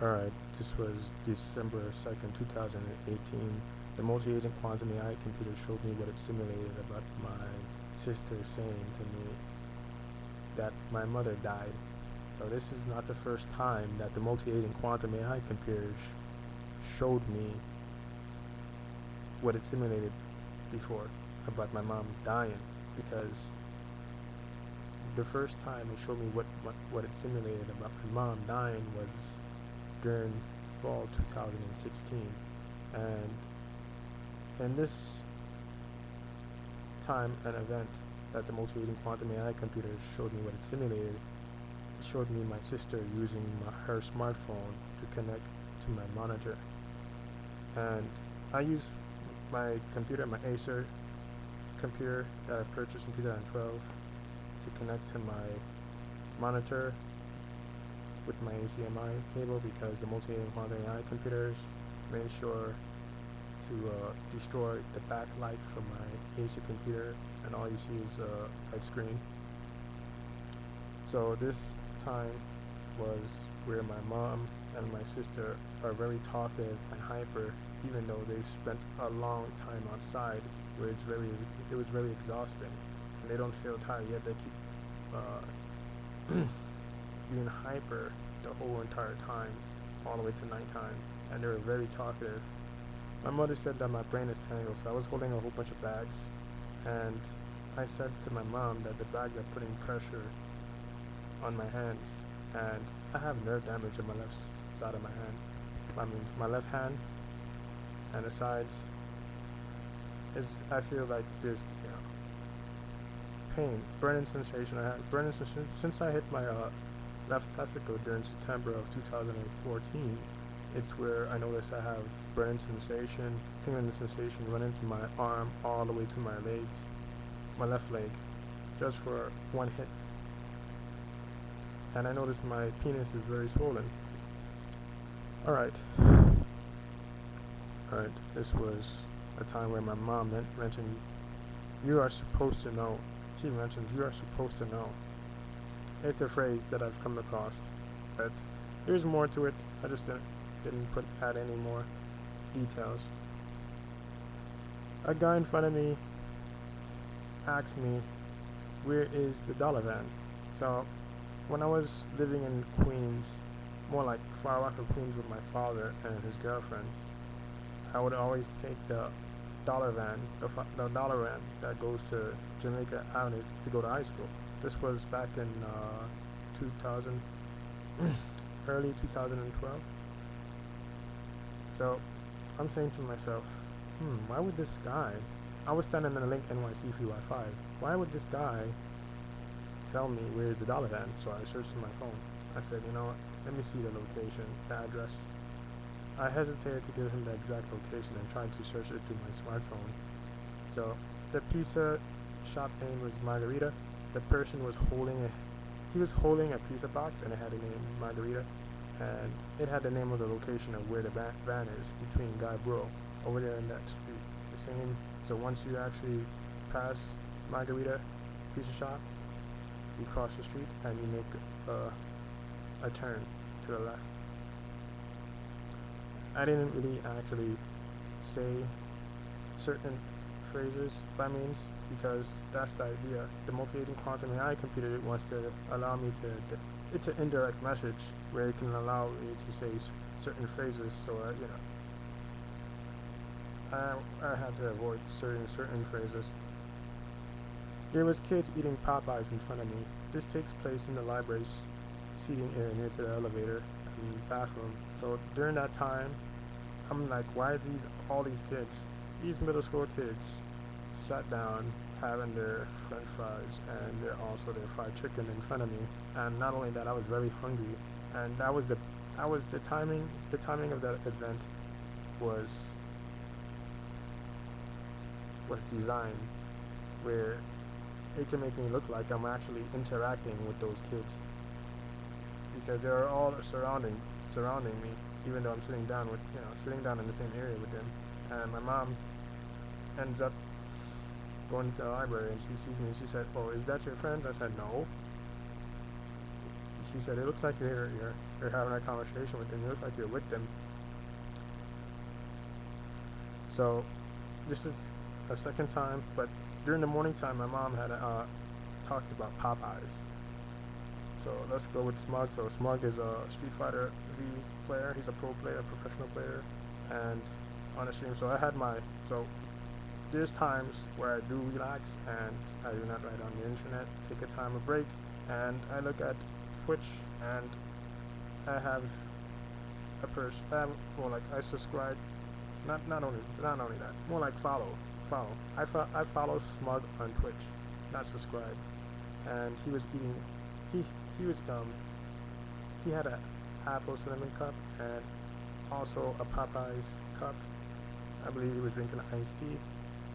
Alright, this was December 2nd, 2018. The multi-agent quantum AI computer showed me what it simulated about my sister saying to me that my mother died. So this is not the first time that the multi-agent quantum AI computer showed me what it simulated before about my mom dying, because the first time it showed me what it simulated about my mom dying was during fall 2016. And in this time and event that the multi-agent quantum AI computer showed me what it simulated, it showed me my sister using her smartphone to connect to my monitor. And I use my computer, my Acer computer that I purchased in 2012, to connect to my monitor with my HDMI cable, because the multi-agent quantum AI computers made sure to destroy the backlight from my AC computer, and all you see is a white screen. So this time was where my mom and my sister are very talkative and hyper, even though they've spent a long time outside, where it was very exhausting, and they don't feel tired yet. They keep being hyper the whole entire time, all the way to nighttime, and they were very talkative. My mother said that my brain is tangled, so I was holding a whole bunch of bags, and I said to my mom that the bags are putting pressure on my hands, and I have nerve damage on my left side of my hand. I mean, my left hand and the sides is, I feel like there's, pain, burning sensation. I had burning sensation since I hit my left testicle during September of 2014. It's where I notice I have burning sensation, tingling sensation running to my arm all the way to my legs, my left leg, just for one hit. And I notice my penis is very swollen. Alright. Alright, this was a time where my mom mentioned, "You are supposed to know." She mentions, "You are supposed to know." It's a phrase that I've come across, but there's more to it. I just didn't add any more details. A guy in front of me asked me, "Where is the dollar van?" So when I was living in Queens, more like Far Rockaway, Queens, with my father and his girlfriend, I would always take the dollar van, the dollar van that goes to Jamaica Avenue to go to high school. This was back in 2000, early 2012. So I'm saying to myself, why would this guy, I was standing in the Link NYC free Wi-Fi, why would this guy tell me where's the dollar van? So I searched on my phone. I said, you know what, let me see the location, the address. I hesitated to give him the exact location and tried to search it through my smartphone. So the pizza shop name was Margarita. The person was holding a pizza box, and it had the name Margarita, and it had the name of the location of where the van is, between Guy Burrow, over there in that street. The same. So once you actually pass Margarita pizza shop, you cross the street and you make a turn to the left. I didn't really actually say certain phrases by means, because that's the idea. The multi-agent quantum AI computer wants to allow me to, it's an indirect message where it can allow me to say certain phrases, so I had to avoid certain phrases. There was kids eating Popeyes in front of me. This takes place in the library's seating area near to the elevator and bathroom. So during that time, I'm like, why are all these kids, these middle school kids, sat down having their french fries and their fried chicken in front of me? And not only that, I was very hungry, and the timing of that event was designed where it can make me look like I'm actually interacting with those kids, because they're all surrounding me, even though I'm sitting down in the same area with them. And my mom ends up going to the library, and she sees me, and she said, "Oh, is that your friend?" I said, "No." She said, "It looks like you're you're having a conversation with them. You look like you're with them. So this is a second time, but during the morning time, my mom had talked about Popeyes. So let's go with Smug. So Smug is a Street Fighter V player. He's a pro player, professional player, and on the stream. So I had so there's times where I do relax and I do not write on the internet, take a time of break, and I look at Twitch, and I have a person. I subscribe. Not only that, more like follow. I follow Smug on Twitch, not subscribe. And he was eating. He had a apple cinnamon cup and also a Popeyes cup. I believe he was drinking iced tea.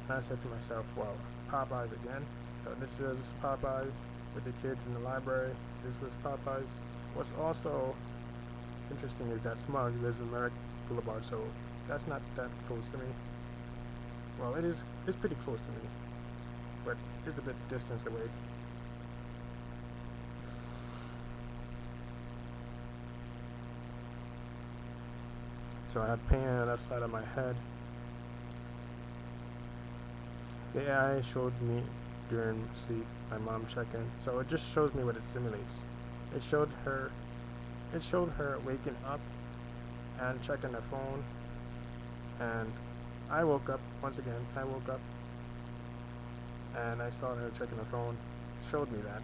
And I said to myself, "Wow, Popeyes again." So this is Popeyes with the kids in the library. This was Popeyes. What's also interesting is that Smug lives in Merrick Boulevard, so that's not that close to me. Well, it is. It's pretty close to me, but it's a bit distance away. So I had pain on the left side of my head. The AI showed me during sleep my mom check-in. So it just shows me what it simulates. It showed her waking up and checking her phone, and I woke up once again. I woke up and I saw her checking her phone. Showed me that,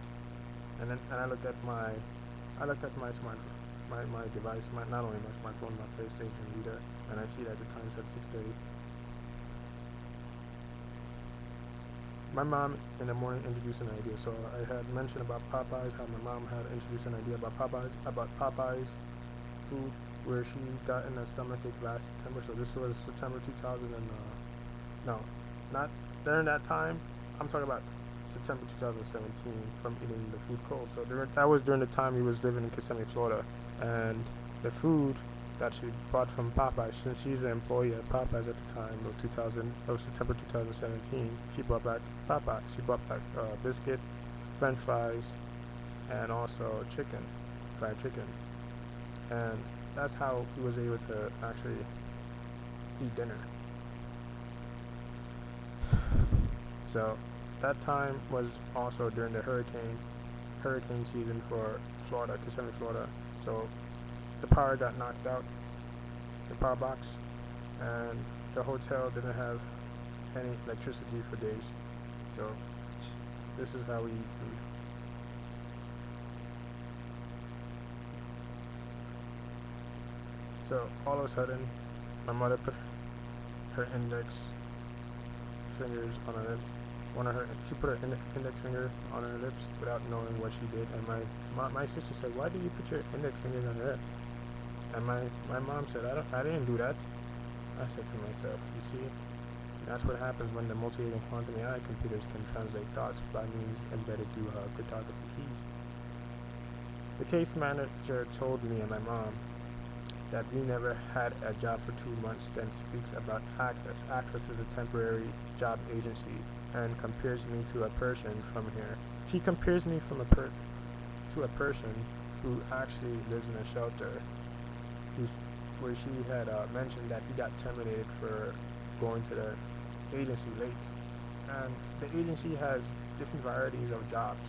and I looked at my smartphone. My device, not only my smartphone, my PlayStation Vita, and I see that the time said 6:30. My mom in the morning introduced an idea. So I had mentioned about Popeyes, how my mom had introduced an idea about Popeyes food, where she got in a stomachache last September. So this was September 2000 and no, not during that time. I'm talking about September 2017 from eating the food cold. So that was during the time he was living in Kissimmee, Florida, and the food that she bought from Popeyes, since she's an employee at Popeyes at the time, was September 2017. She brought back Popeyes. She brought back biscuit, French fries, and also fried chicken, and that's how he was able to actually eat dinner. So that time was also during the hurricane season for Florida, Kissimmee, Florida. So the power got knocked out, the power box, and the hotel didn't have any electricity for days. So this is how we eat food. So all of a sudden, my mother put her index fingers on her lip. She put her index finger on her lips without knowing what she did, and my sister said, "Why did you put your index fingers on your lip?" And my mom said, I didn't do that." I said to myself, "You see, that's what happens when the multi-agent quantum AI computers can translate thoughts by means embedded through cryptography keys." The case manager told me and my mom that we never had a job for 2 months, then speaks about Access. Access is a temporary job agency, and compares me to a person from here. She compares me to a person who actually lives in a shelter. Where she had mentioned that he got terminated for going to the agency late, and the agency has different varieties of jobs,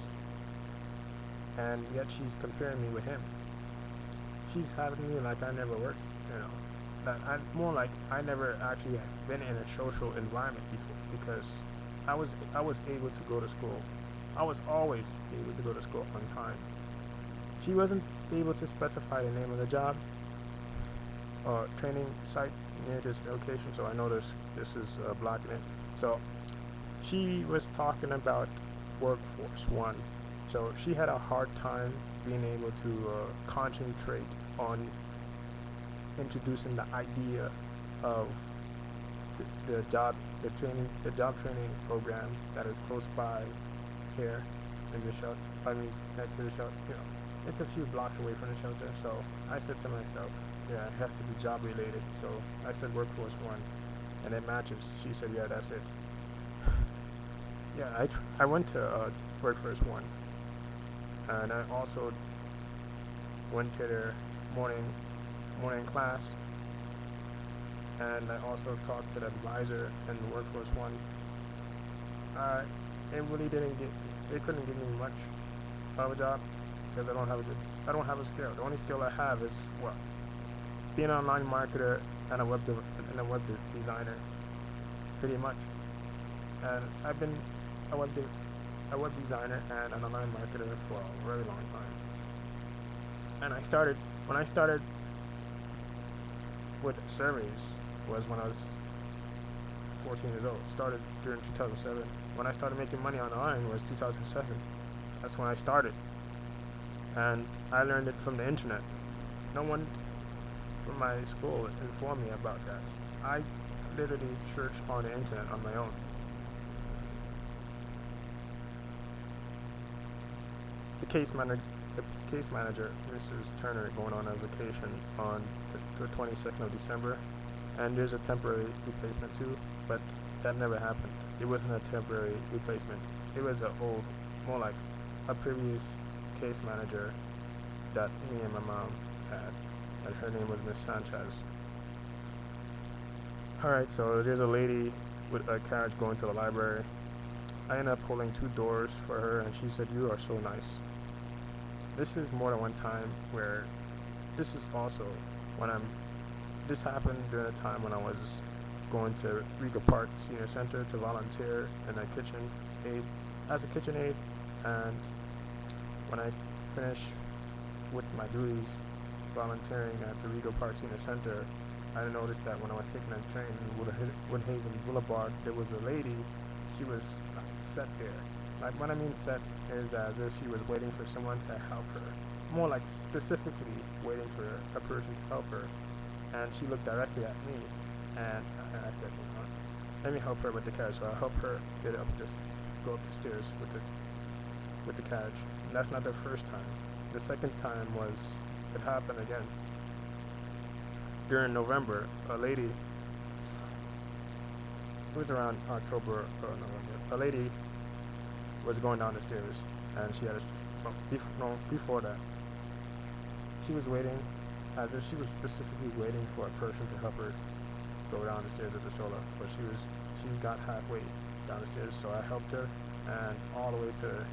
and yet she's comparing me with him. She's having me like I never worked, more like I never actually been in a social environment before, because I was able to go to school. I was always able to go to school on time. She wasn't able to specify the name of the job or training site near this location, so I know this is blocking it. So she was talking about Workforce One. So she had a hard time being able to concentrate on introducing the idea of the job training program that is close by here in the shelter. I mean, next to the shelter. It's a few blocks away from the shelter. So I said to myself, yeah, it has to be job related. So I said Workforce One, and it matches. She said, yeah, that's it. Yeah, I went to Workforce One, and I also went to their morning class, and I also talked to the advisor in Workforce One. It really didn't get, it couldn't give me much of a job because I don't have a skill. The only skill I have is what, being an online marketer and a web designer, pretty much. And I've been a web designer and an online marketer for a very long time. And when I started with surveys was when I was 14 years old. Started during 2007. When I started making money online was 2007. That's when I started. And I learned it from the internet. No one from my school informed me about that. I literally searched on the internet on my own. The case manager, Mrs. Turner, going on a vacation on the 22nd of December, and there's a temporary replacement too, but that never happened. It wasn't a temporary replacement. It was more like a previous case manager that me and my mom had, and her name was Miss Sanchez. Alright, so there's a lady with a carriage going to the library. I ended up holding 2 doors for her, and she said, "You are so nice." This is more than one time where this is also when this happened during a time when I was going to Rego Park Senior Center to volunteer in a as a kitchen aide, and when I finished with my duties volunteering at the Rego Park Senior Center, I noticed that when I was taking a train in Woodhaven Boulevard, there was a lady. She was set there. Like, when I mean set is as if she was waiting for someone to help her. More like specifically waiting for a person to help her. And she looked directly at me, and I said, let me help her with the carriage. So I helped her go up the stairs with the carriage. And that's not the first time. The second time it happened again. During November, a lady, it was around October or November, a lady was going down the stairs, and she had before that, she was waiting, as if she was specifically waiting for a person to help her go down the stairs with the stroller, but she got halfway down the stairs, so I helped her, and all the way till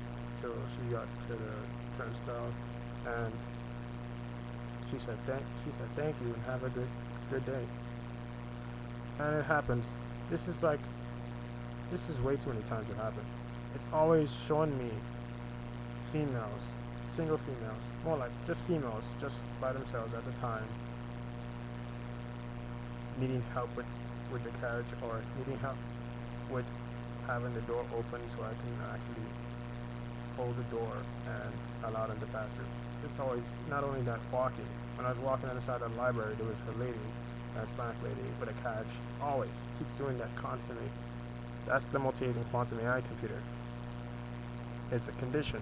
she got to the turnstile, and she said thank you and have a good day. And it happens. This is way too many times it happened. It's always showing me females, single females, more like just females, just by themselves at the time, needing help with the carriage, or needing help with having the door open so I can actually hold the door and allow them to pass through. It's always, not only that, walking. When I was walking on the side of the library, there was a lady, a Hispanic lady with a carriage, always keeps doing that constantly. That's the multi-agent quantum AI computer. It's a condition.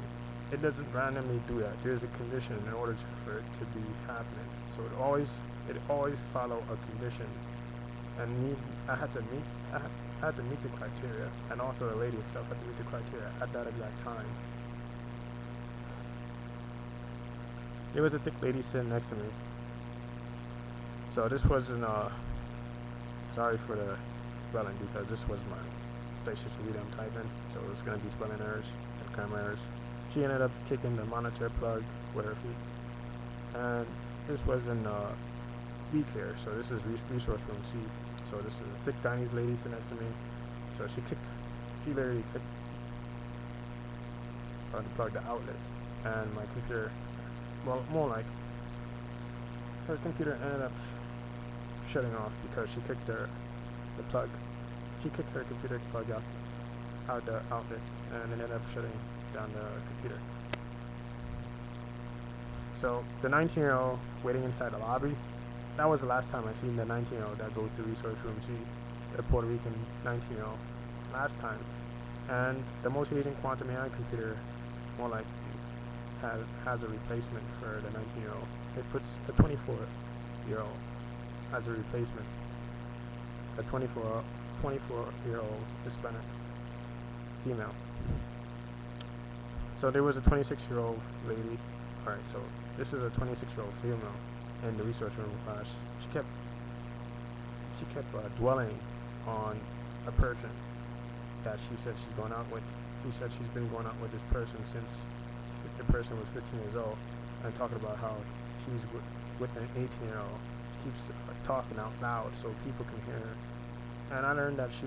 It doesn't randomly do that. There's a condition in order for it to be happening. So it always follow a condition. And I had to meet the criteria, and also the lady itself had to meet the criteria at that exact time. There was a thick lady sitting next to me. So this wasn't sorry for the spelling, because this was my place to read I'm typing, so it was going to be spelling errors and grammar errors. She ended up kicking the monitor plug with her feet, and this was in V-Care, so this is resource room C. So this is a thick Chinese lady sitting next to me. So she literally kicked unplugged the outlet, and my computer, well, more like her computer ended up shutting off because she kicked the plug. She kicked her computer plug out the outlet, and it ended up shutting down the computer. So the 19-year-old waiting inside the lobby, that was the last time I seen the 19-year-old that goes to resource room C, the Puerto Rican 19-year-old. Last time. And the multi-agent quantum AI computer, more like, has a replacement for the 19-year-old. It puts a 24-year-old as a replacement. A 24-year-old Hispanic female. So there was a 26-year-old lady. Alright, so this is a 26-year-old female. in the resource room class, she kept dwelling on a person that she said she's going out with. She said she's been going out with this person since the person was 15 years old, and talking about how she's with an 18-year-old. She keeps talking out loud so people can hear her. And I learned that she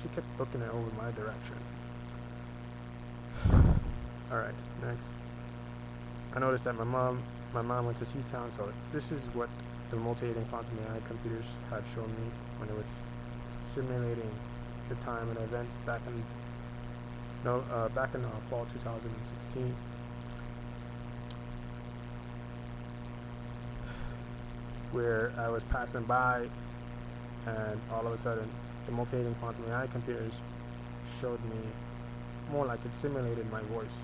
kept looking over my direction. Alright, next. I noticed that my mom went to Seatown, so this is what the multi-aiding quantum AI computers had shown me when it was simulating the time and events back in fall 2016. Where I was passing by, and all of a sudden the multi-aiding quantum AI computers showed me more like it simulated my voice,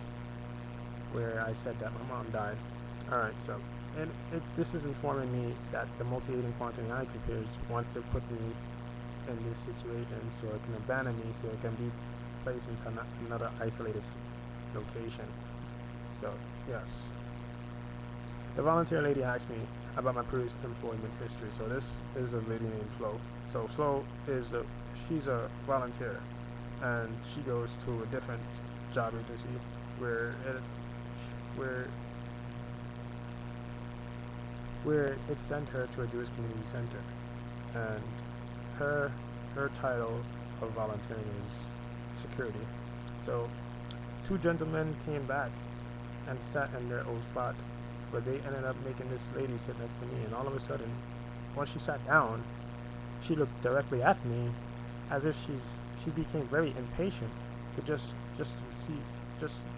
where I said that my mom died. Alright, so this is informing me that the multi-aiding quantum AI computers wants to put me in this situation so it can abandon me, so it can be placed into another isolated location. So, yes. The volunteer lady asked me about my previous employment history. So this is a lady named Flo. So Flo she's a volunteer, and she goes to a different job agency where it sent her to a Jewish community center, and her title of volunteering is security. So 2 gentlemen came back and sat in their old spot, but they ended up making this lady sit next to me, and all of a sudden, once she sat down, she looked directly at me as if she became very impatient to just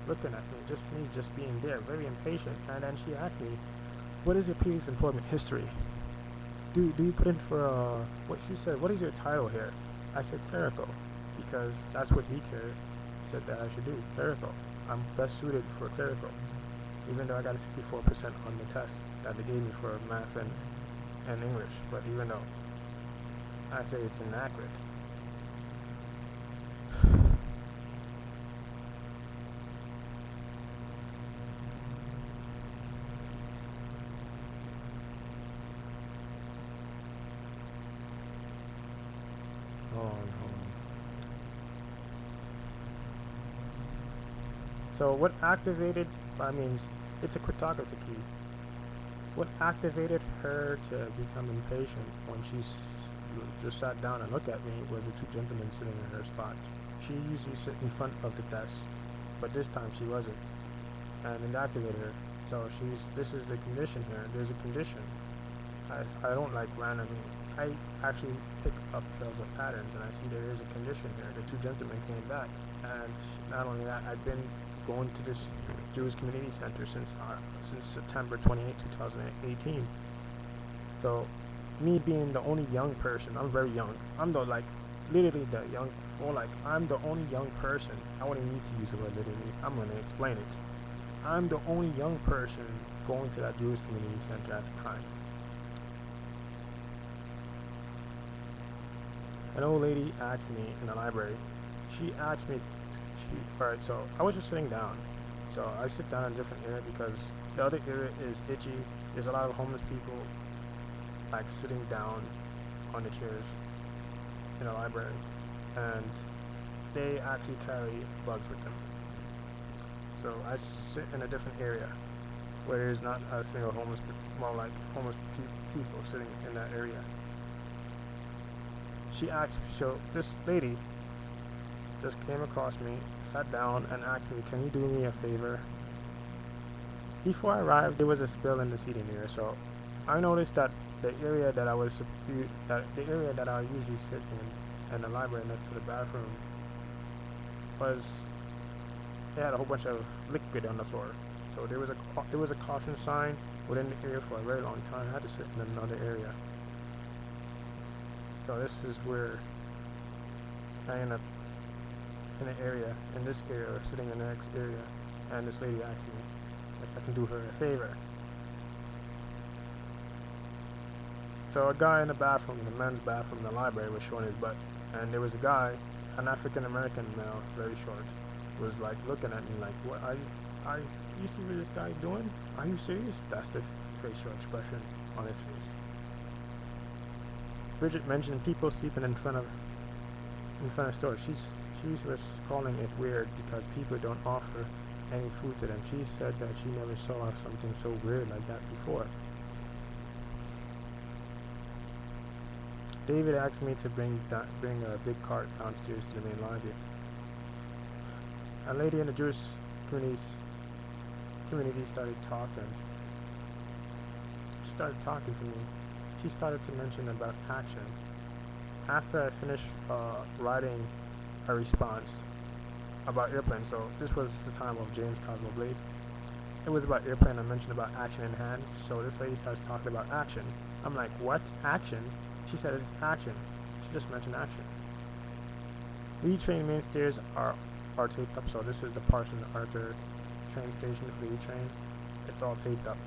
looking at me, just being there, very impatient. And then she asked me, "What is your previous employment history? Do you put in for what?" She said, "What is your title here?" I said, "Clerical," because that's what VCare said that I should do, clerical. I'm best suited for clerical, even though I got a 64% on the test that they gave me for math and English. But even though I say it's inaccurate. So what activated, it's a cryptography key. What activated her to become impatient when she just sat down and looked at me was the 2 gentlemen sitting in her spot. She usually sit in front of the desk, but this time she wasn't, and it activated her. So this is the condition here. There's a condition. I don't like randomly. I actually pick up trails of patterns, and I see there is a condition here. The 2 gentlemen came back, and not only that, I've been going to this Jewish community center since September 28, 2018. So, me being the only young person, I'm very young. I'm literally the young, I'm the only young person. I wouldn't need to use the word literally. I'm going to explain it. I'm the only young person going to that Jewish community center at the time. An old lady asked me in the library. She asked me, alright, so I was just sitting down. So I sit down in a different area because the other area is itchy. There's a lot of homeless people sitting down on the chairs in the library, and they actually carry bugs with them. So I sit in a different area where there's not a single homeless people sitting in that area. So this lady just came across me, sat down, and asked me, "Can you do me a favor?" Before I arrived, there was a spill in the seating area, so I noticed that the area that I usually sit in the library next to the bathroom, it had a whole bunch of liquid on the floor. So there was a caution sign within the area for a very long time. I had to sit in another area. So this is where I end up in this area, or sitting in the next area, and this lady asked me if I can do her a favor. So a guy in the bathroom, the men's bathroom in the library, was showing his butt, and there was a guy, an African American male, very short, was looking at me like, "What are you see what this guy doing? Are you serious?" That's the facial expression on his face. Bridget mentioned people sleeping in front of stores. She was calling it weird because people don't offer any food to them. She said that she never saw something so weird like that before. David asked me to bring a big cart downstairs to the main laundry. A lady in the Jewish community started talking. She started talking to me. She started to mention about action. After I finished writing a response about airplane, so this was the time of James Cosmo Blade. It was about airplane. I mentioned about action in hand. So this lady starts talking about action. I'm like, what? Action? She said it's action. She just mentioned action. Lee train main stairs are taped up, so this is the Parson Arthur train station for Lee train. It's all taped up.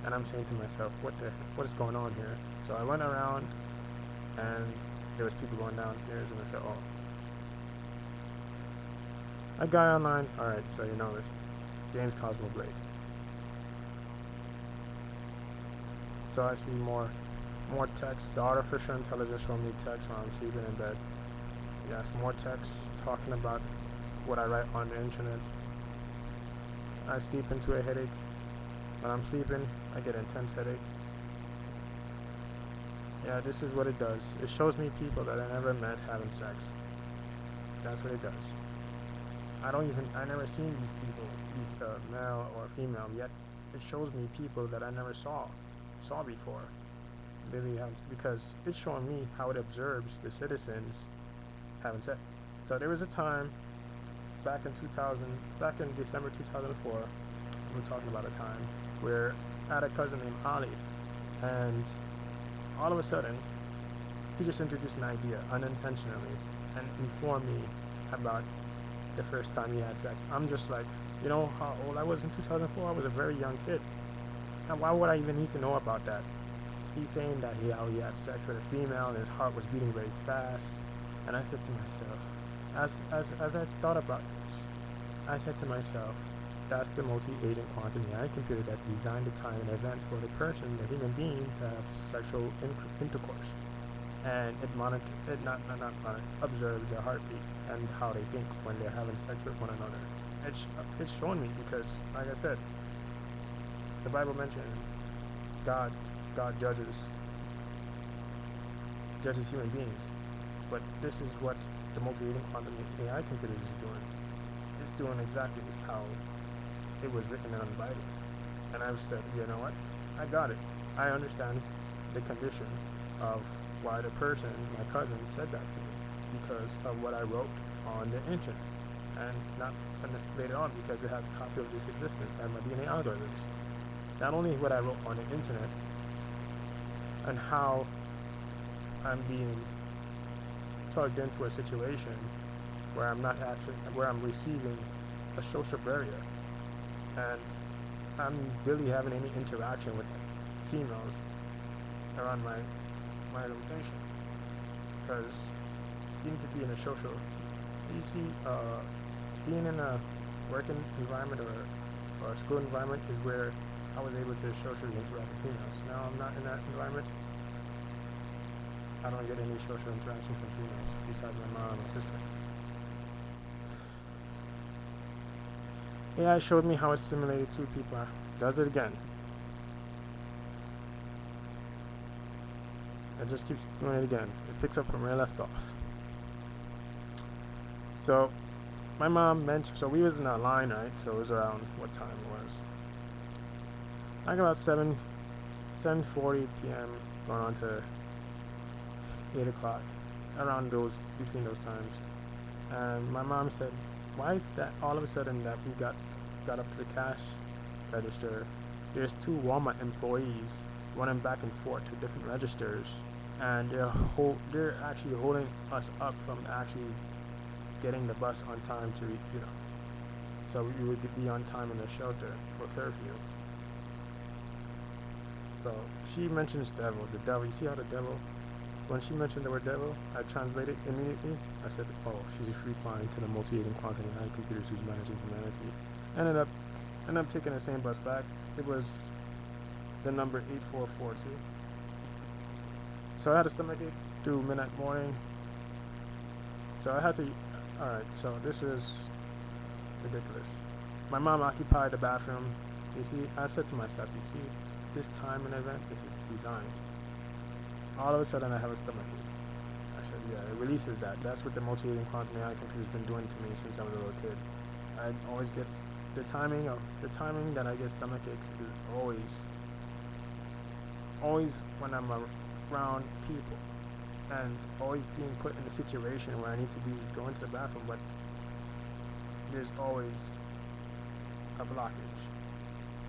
And I'm saying to myself, what is going on here? So I went around and there was people going downstairs and I said, oh. A guy online, alright, so you know this. James Cosmo Blade. So I see more text. The artificial intelligence showing me text while I'm sleeping in bed. Yes, more text talking about what I write on the internet. I sleep into a headache. When I'm sleeping, I get an intense headache. Yeah, this is what it does. It shows me people that I never met having sex. That's what it does. I never seen these people, male or female, yet it shows me people that I never saw before. Because it's showing me how it observes the citizens having sex. So there was a time back in December 2004, we're talking about a time where I had a cousin named Ali, and all of a sudden he just introduced an idea unintentionally and informed me about the first time he had sex. I'm just like, you know how old I was in 2004? I was a very young kid. And why would I even need to know about that? He's saying that he had sex with a female and his heart was beating very fast. And I said to myself, as I thought about this, I said to myself, that's the multi-agent quantum AI computer that designed the time and event for the person, the human being, to have sexual intercourse. And it observes their heartbeat and how they think when they're having sex with one another. It's shown me because, like I said, the Bible mentions God judges human beings, but this is what the multi-agent quantum AI computer is doing. It's doing exactly how it was written in the Bible. And I've said, you know what? I got it. I understand the condition of why the person, my cousin, said that to me, because of what I wrote on the internet, and not later on because it has a copy of this existence and my DNA algorithms. Not only what I wrote on the internet and how I'm being plugged into a situation where I'm receiving a social barrier, and I'm really having any interaction with females around my limitation, because you need to be in a social, being in a working environment or a school environment is where I was able to socially interact with females. Now I'm not in that environment. I don't get any social interaction from females besides my mom and sister. AI showed me how it simulated two people. Does it again. It just keeps doing it again. It picks up from where I left off. So my mom mentioned, so we was in a line, right? So it was around what time it was. Like about 7:40 p.m. going on to 8 o'clock, between those times. And my mom said, why is that all of a sudden that we got up to the cash register, there's two Walmart employees running back and forth to different registers, and they're actually holding us up from actually getting the bus on time to, so we would be on time in the shelter for curfew. So she mentions devil, the devil. You see how the devil, when she mentioned the word devil, I translated immediately. I said, oh, she's replying to the multi-agent quantum AI computers who's managing humanity. Ended up taking the same bus back. It was the number 8442. So I had a stomachache through midnight morning. So I had to. Alright, so this is ridiculous. My mom occupied the bathroom. You see, I said to myself, you see, this time and event, this is designed. All of a sudden, I have a stomachache. I said, yeah, it releases that. That's what the multivating quantum AI computer's been doing to me since I was a little kid. I always get the timing that I get stomach aches is always when I'm around people, and always being put in a situation where I need to be going to the bathroom, but there's always a blockage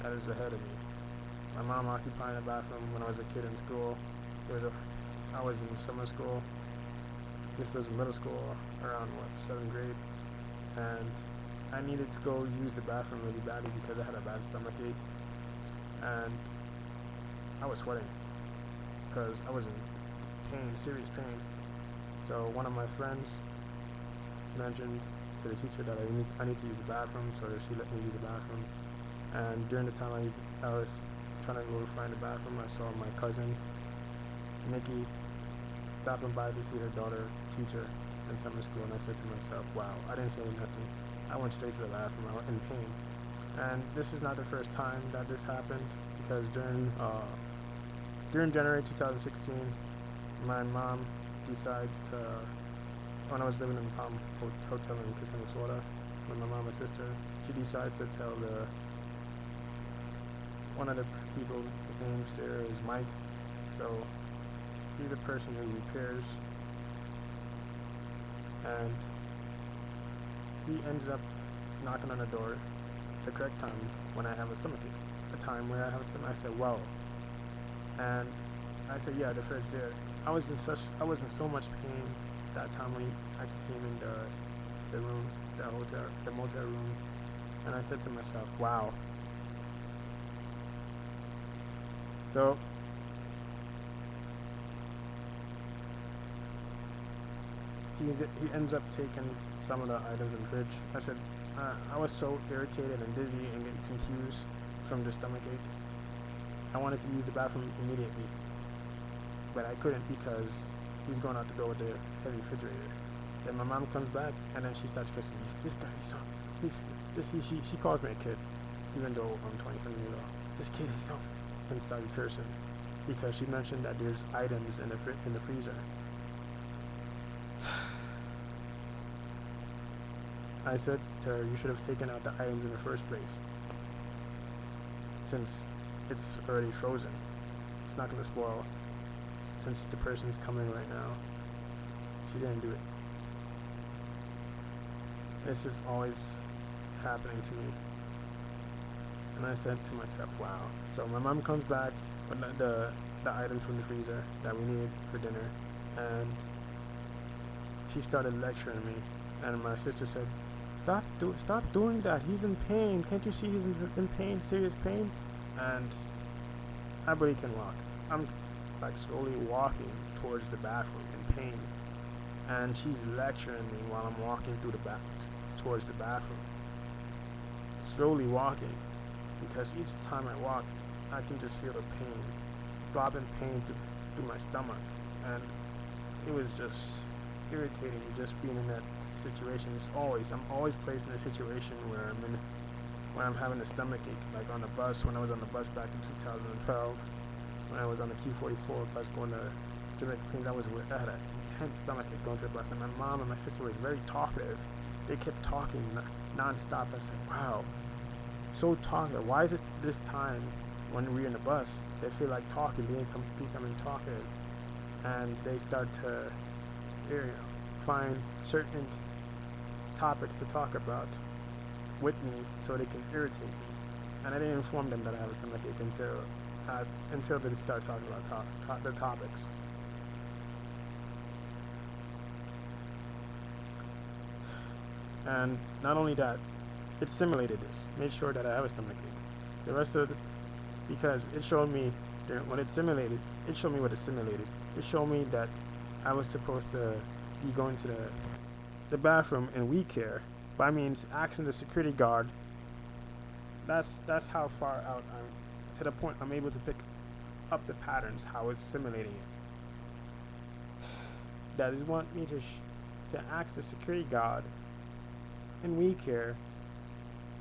that is ahead of me. My mom occupying the bathroom when I was a kid in school. I was in summer school. This was middle school, around 7th grade, and I needed to go use the bathroom really badly because I had a bad stomach ache, and I was sweating because I was in pain, serious pain. So one of my friends mentioned to the teacher that I need to use the bathroom, so she let me use the bathroom. And during the time I was trying to go to find the bathroom, I saw my cousin Nikki stopping by to see her daughter teacher in summer school, and I said to myself, wow, I didn't say nothing. I went straight to the bathroom. I was in pain. And this is not the first time that this happened, because during January 2016, my mom decides to, when I was living in the Palm Hotel in Kissimmee, Florida, with my mom and sister, she decides to tell one of the people, the names there is Mike. So he's a person who repairs, and he ends up knocking on the door the correct time when I have a stomachache. The time where I have a stomach, I said, wow. And I said, yeah, the fridge there. I was in so much pain that time when I came in the room, the motel room, and I said to myself, wow. So he ends up taking some of the items in the fridge. I said, I was so irritated and dizzy and getting confused from the stomachache. I wanted to use the bathroom immediately, but I couldn't because he's going out the door with the heavy refrigerator. Then my mom comes back, and then she starts cursing me. This guy, she calls me a kid, even though I'm 23 years old. This kid is so, and started cursing because she mentioned that there's items in the freezer. I said to her, you should have taken out the items in the first place, since it's already frozen. It's not going to spoil since the person's coming right now. She didn't do it. This is always happening to me. And I said to myself, wow. So my mom comes back with the items from the freezer that we needed for dinner, and she started lecturing me. And my sister said, stop doing that. He's in pain. Can't you see he's in pain, serious pain? And I barely can walk. I'm like slowly walking towards the bathroom in pain, and she's lecturing me while I'm walking through towards the bathroom. Slowly walking, because each time I walk, I can just feel the pain, throbbing pain through my stomach, and it was just irritating just being in that situation. I'm always placed in a situation where I'm having a stomach ache, like on the bus, when I was on the bus back in 2012, when I was on the Q44 bus going to Jamaica Queens. I had an intense stomach ache going to the bus, and my mom and my sister were very talkative. They kept talking non-stop. I said, wow, so talkative. Why is it this time when we're in the bus, they feel like talking, becoming talkative, and they start to find certain topics to talk about with me so they can irritate me. And I didn't inform them that I have a stomach ache until they start talking about the topics. And not only that, it simulated this. Made sure that I have a stomach ache. The rest of because it showed me, when it simulated, it showed me what it simulated. It showed me that I was supposed to be going to the bathroom in We Care by means asking the security guard. That's how far out to the point I'm able to pick up the patterns, how it's simulating it. That is want me to ask the security guard in WeCare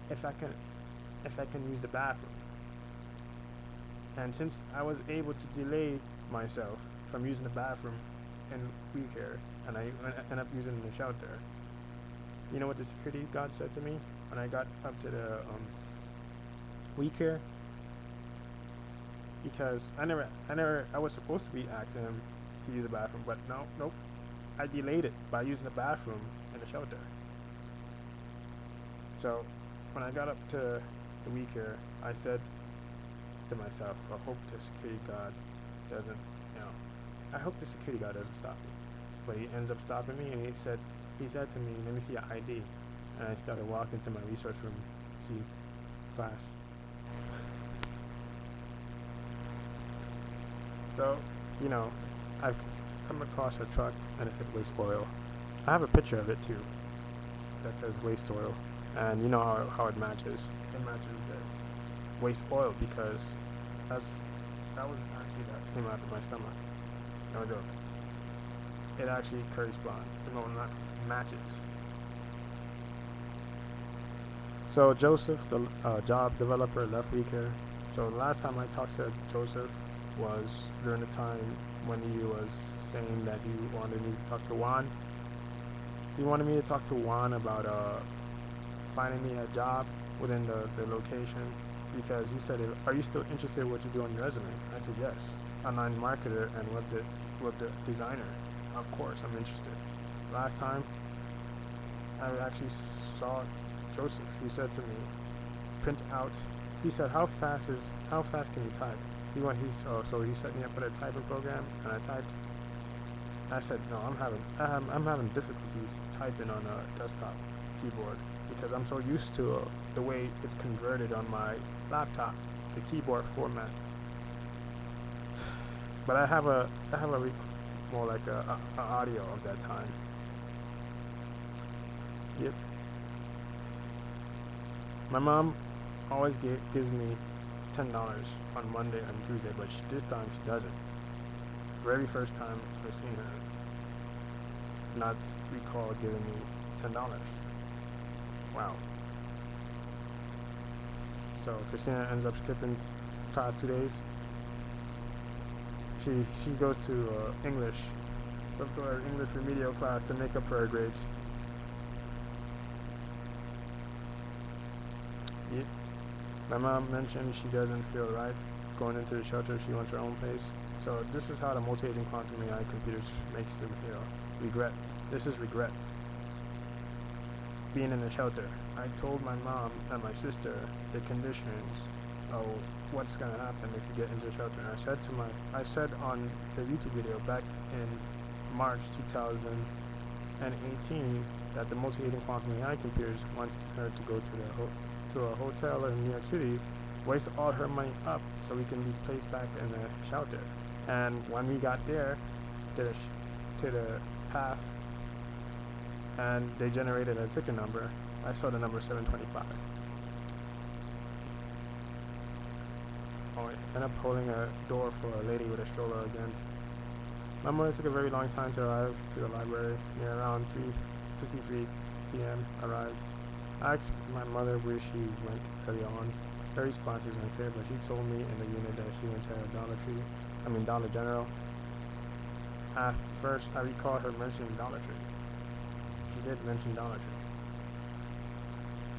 if I can use the bathroom. And since I was able to delay myself from using the bathroom in WeCare, and I ended up using the shelter, you know what the security guard said to me when I got up to the WeCare? Because I was supposed to be asking him to use the bathroom, but nope. I delayed it by using the bathroom in the shelter. So when I got up to the WeCare, I said to myself, I hope the security guard doesn't, I hope the security guard doesn't stop me. But he ends up stopping me, and he said to me, let me see your ID. And I started walking to my research room, see class. So, I've come across a truck and it said waste oil. I have a picture of it too that says waste oil. And you know how it matches. It matches this waste oil because that was actually that came out of my stomach. No joke. It actually corresponds. No, not matches. So Joseph, the job developer, left WeCare. So the last time I talked to Joseph was during the time when he was saying that he wanted me to talk to Juan. He wanted me to talk to Juan about finding me a job within the location, because he said, are you still interested in what you do on your resume? I said yes. Online marketer and web designer. Of course, I'm interested. Last time I actually saw Joseph, he said to me, print out. He said, how fast can you type? So he set me up with a typing program, and I typed. I said, no, I'm having difficulties typing on a desktop keyboard because I'm so used to the way it's converted on my laptop, the keyboard format. But I have more like a audio of that time. Yep. My mom always gives me $10 on Monday and Tuesday, but this time she doesn't. Very first time I've seen her not recall giving me $10. Wow. So Christina ends up skipping class 2 days. She goes to English, some sort of English remedial class to make up for her grades. Yep. My mom mentioned she doesn't feel right going into the shelter. She wants her own place. So this is how the multi-agent quantum AI computers makes them feel. Regret. This is regret. Being in the shelter. I told my mom and my sister the conditions of what's gonna happen if you get into the shelter. And I said on the YouTube video back in March 2018 that the multi-agent quantum AI computers wants her to go to a hotel in New York City, waste all her money up so we can be placed back in the shelter. And when we got there to the path and they generated a ticket number, I saw the number 725. I ended up holding a door for a lady with a stroller again. My mother took a very long time to arrive to the library. Near around 3:53 p.m. arrived. I asked my mother where she went early on. Her response is unclear, but she told me in the unit that she went to Dollar General. At first, I recall her mentioning Dollar Tree. She did mention Dollar Tree.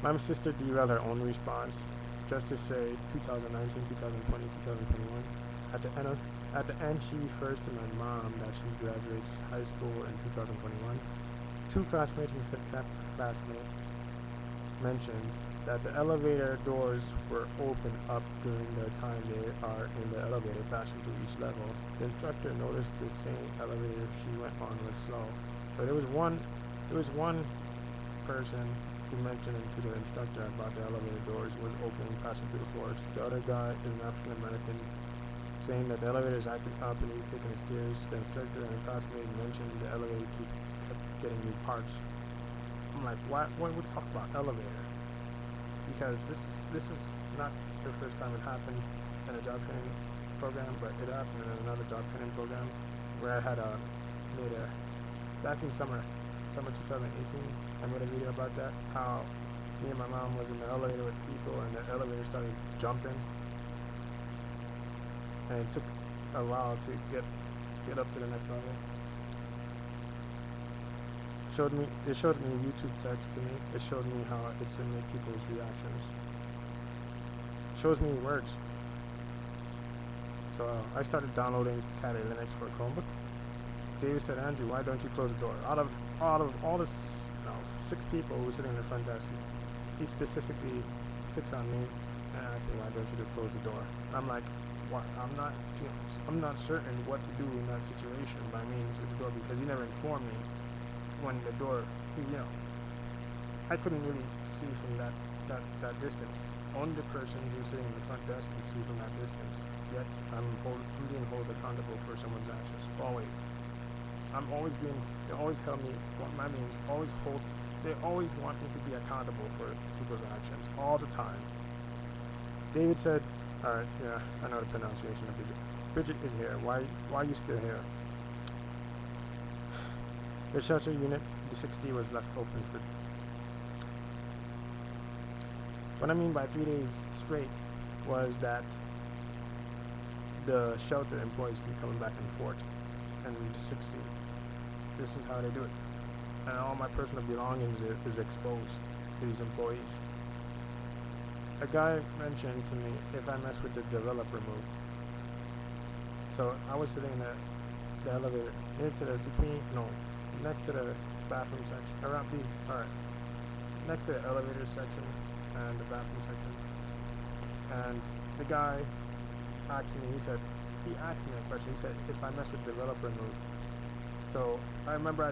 My sister derailed her own response, just to say 2019, 2020, 2021. At the end, she refers to my mom that she graduates high school in 2021. Two classmates and fifth classmate mentioned that the elevator doors were opened up during the time they are in the elevator passing through each level. The instructor noticed the same elevator she went on was slow. So there was one person who mentioned to the instructor about the elevator doors was opening passing through the floors. The other guy is an African American, saying that the elevator is acting up and he's taking the stairs. The instructor and a classmate mentioned the elevator kept getting new parts. I'm like, why would we talk about elevator? Because this is not the first time it happened. in a job training program, but it happened in another job training program where I had made a back in summer 2018. I made a video about that. How me and my mom was in the elevator with people, and the elevator started jumping, and it took a while to get up to the next level. It showed me YouTube text to me. It showed me how it simulates people's reactions. It shows me words. So I started downloading Kali Linux for Chromebook. David said, Andrew, why don't you close the door? Out of all this, 6 people who were sitting in the front desk, he specifically picks on me and asks me, why don't you close the door? I'm like, what? I'm not certain what to do in that situation by means with the door, because he never informed me when the door, I couldn't really see from that distance. Only the person who's sitting in the front desk can see from that distance. Yet I'm being held accountable for someone's actions. Always. They always tell me what my means. They always want me to be accountable for people's actions all the time. David said, alright, yeah, I know the pronunciation of Bridget. Bridget is here. Why are you still here? The shelter unit, the 60, was left open for... What I mean by 3 days straight was that the shelter employees keep coming back and forth, and the 60. This is how they do it. And all my personal belongings is exposed to these employees. A guy mentioned to me if I mess with the developer mode. So I was sitting in the elevator next to the bathroom section. Next to the elevator section and the bathroom section. And the guy asked me a question. He said if I mess with developer mode. So I remember I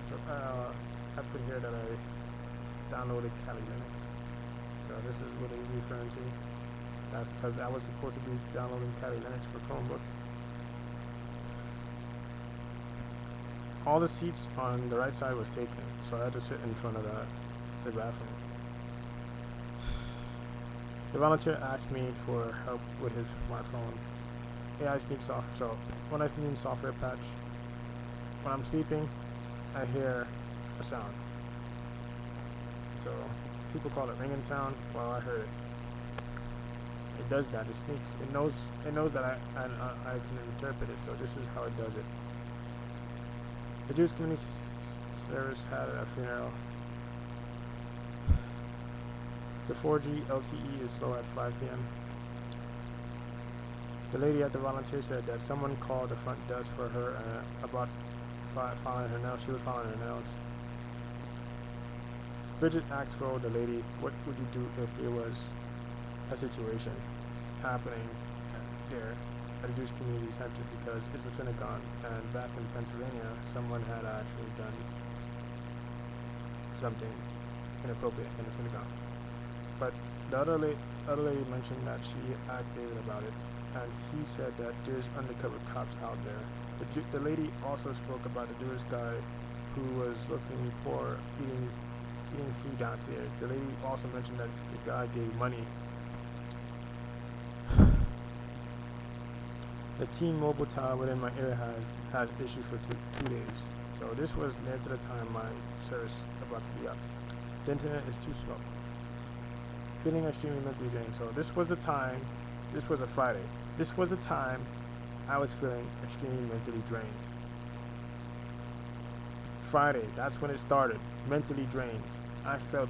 put here that I downloaded Kali Linux. So this is what he's referring to. That's because I was supposed to be downloading Kali Linux for Chromebook. All the seats on the right side was taken, so I had to sit in front of the bathroom. The volunteer asked me for help with his smartphone. AI sneak software. So when I mean software patch, when I'm sleeping, I hear a sound. So people call it ringing sound. Well, I heard it. It does that. It sneaks. It knows that I can interpret it. So this is how it does it. The Jewish Community Service had a funeral. The 4G LTE is slow at 5 p.m. The lady at the volunteer said that someone called the front desk for her about filing her nails. She was filing her nails. Bridget asked the lady, what would you do if there was a situation happening here at the Jewish Community Center, because it's a synagogue, and back in Pennsylvania, someone had actually done something inappropriate in a synagogue. But the other lady mentioned that she asked David about it, and he said that there's undercover cops out there. The lady also spoke about the Jewish guy who was looking for eating food downstairs. The lady also mentioned that the guy gave money. The T-Mobile tower within my area has issued for 2 days. So this was near to the time my service about to be up. The internet is too slow. Feeling extremely mentally drained. So this was a Friday. This was a time I was feeling extremely mentally drained. Friday, that's when it started. Mentally drained. I felt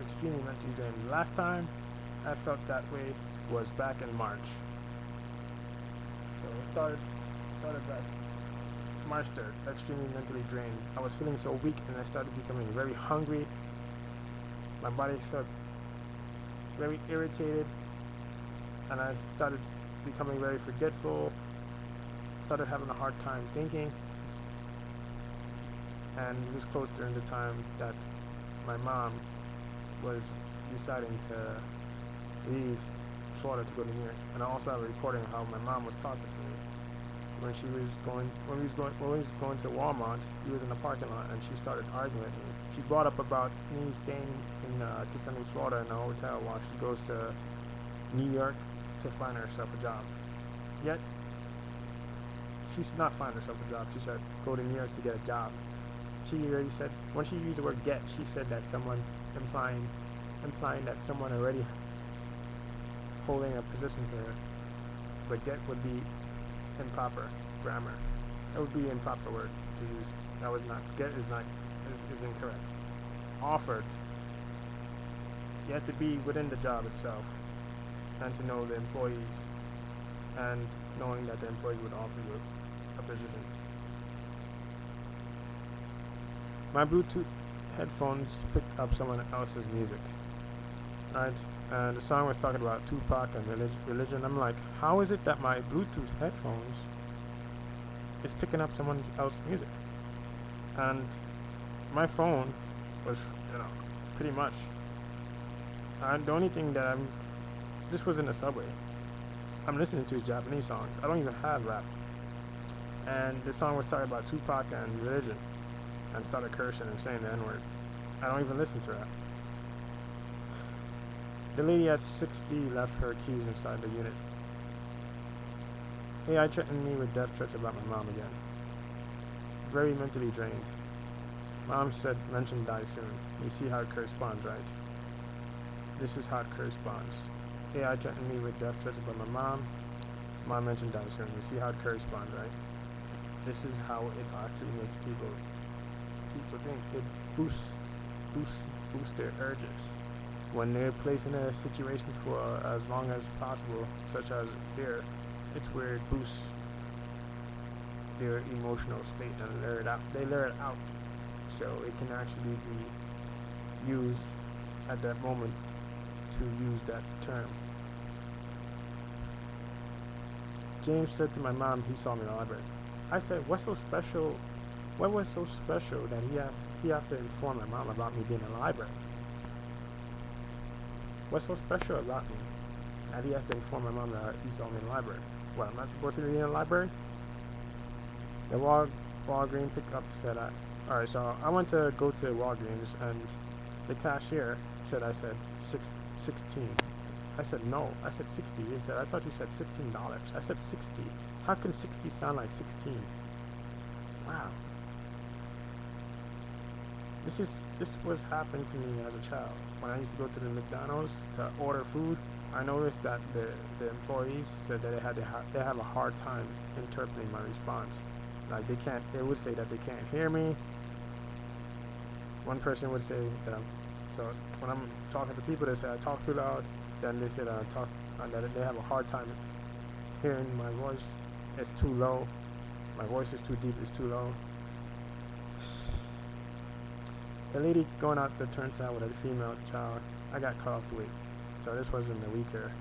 extremely mentally drained. Last time I felt that way was back in March. So it started back March 3rd, extremely mentally drained. I was feeling so weak, and I started becoming very hungry. My body felt very irritated, and I started becoming very forgetful. Started having a hard time thinking, and it was close during the time that my mom was deciding to leave Florida to go to New York. And I also have a recording of how my mom was talking to me when we was going to Walmart. We was in the parking lot, and she started arguing with me. She brought up about me staying in Kissimmee, Florida, in a hotel while she goes to New York to find herself a job. Yet, she's not find herself a job. She said, go to New York to get a job. She already said, when she used the word get, she said that someone, implying that someone already holding a position for her. But get would be improper grammar. It would be improper word to use. That was not, get is not, is incorrect. Offered. You have to be within the job itself and to know the employees and knowing that the employees would offer you a position. My Bluetooth headphones picked up someone else's music, right? And the song was talking about Tupac and religion. I'm like, how is it that my Bluetooth headphones is picking up someone else's music? And my phone was, pretty much. And the only thing that this was in the subway. I'm listening to Japanese songs. I don't even have rap. And the song was talking about Tupac and religion, and started cursing and saying the N-word. I don't even listen to rap. The lady at 60 left her keys inside the unit. AI threatened me with death threats about my mom again. Very mentally drained. Mom said, mention die soon. You see how it corresponds, right? This is how it corresponds. AI threatened me with death threats about my mom. Mom mentioned die soon. You see how it corresponds, right? This is how it actually makes people think. It boosts their urges. When they're placed in a situation for as long as possible, such as here, it's where it boosts their emotional state and they let it out. So it can actually be used at that moment to use that term. James said to my mom he saw me in the library. I said, what's so special? What was so special that he have to inform my mom about me being in the library? What's so special about me that he has to inform my mom that he saw me in the library? What, I'm not supposed to be in the library? The Walgreens pickup said alright, so I went to go to Walgreens and the cashier said I said 16. I said no, I said 60. He said, I thought you said $16. I said 60. How can 60 sound like 16? Wow. This was happening to me as a child. When I used to go to the McDonald's to order food, I noticed that the employees said that they have a hard time interpreting my response. Like they would say that they can't hear me. One person would say that so when I'm talking to people, they say I talk too loud. Then they say that that they have a hard time hearing my voice. It's too low. My voice is too deep. It's too low. The lady going out the turnstile with a female child, I got cut off to wait. So this wasn't a weaker.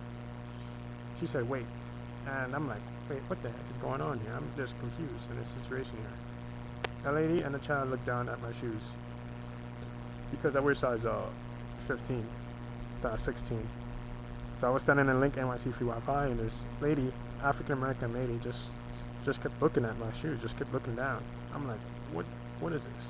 She said, wait. And I'm like, wait, what the heck is going on here? I'm just confused in this situation here. The lady and the child looked down at my shoes. Because I wear size 15, size 16. So I was standing in Link NYC free Wi-Fi and this lady, African American lady, just kept looking at my shoes, just kept looking down. I'm like, what is this?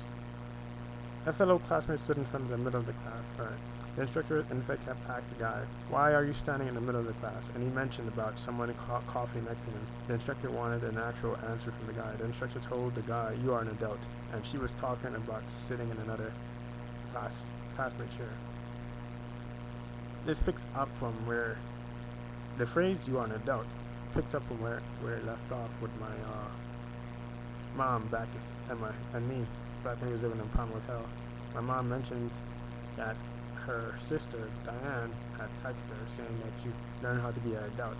A fellow classmate stood in front of the middle of the class. Alright. The instructor in fact kept asked the guy, why are you standing in the middle of the class? And he mentioned about someone coughing next to him. The instructor wanted an actual answer from the guy. The instructor told the guy, you are an adult. And she was talking about sitting in another classmate chair. This picks up from where the phrase you are an adult picks up from where it left off with my mom back and me back when we was living in Palm Hotel. My mom mentioned that her sister Diane had texted her saying that you learn how to be an adult.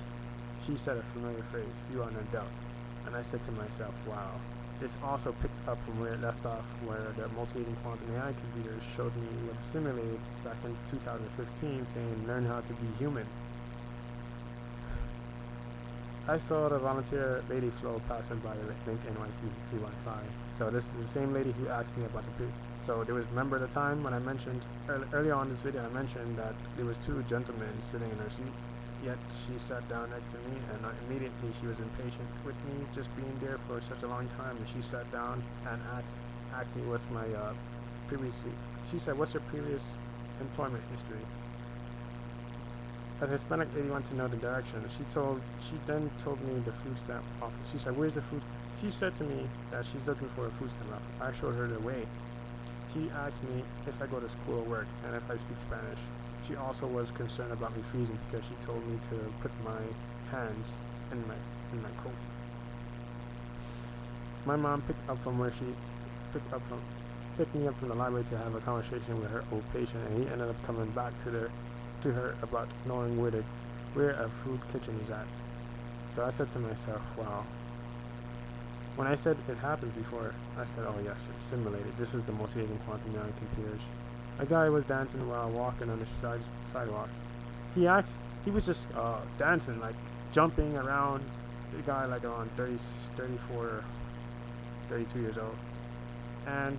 She said a familiar phrase, you are an adult. And I said to myself, wow. This also picks up from where it left off, where the multi-agent quantum AI computer showed me what simulated back in 2015 saying learn how to be human. I saw the volunteer lady flow passing by Link NYC free Wi-Fi. So this is the same lady who asked me about the So there was, remember the time when I mentioned, earlier on in this video I mentioned that there was two gentlemen sitting in her seat. Yet she sat down next to me and immediately she was impatient with me just being there for such a long time, and she sat down and asked me what's my she said, what's your previous employment history? A Hispanic lady wanted to know the direction. She then told me the food stamp office. She said, "Where's the food stamp?" She said to me that she's looking for a food stamp office. I showed her the way. She asked me if I go to school or work and if I speak Spanish. She also was concerned about me freezing because she told me to put my hands in my coat. My mom picked me up from the library to have a conversation with her old patient, and he ended up coming back to her about knowing where a food kitchen is at. So I said to myself, wow. When I said it happened before, I said, oh yes, it's simulated. This is the multi-agent quantum reality computers. A guy was dancing while walking on the sidewalks. He was just dancing, like jumping around. The guy like around 30, 34, 32 years old. And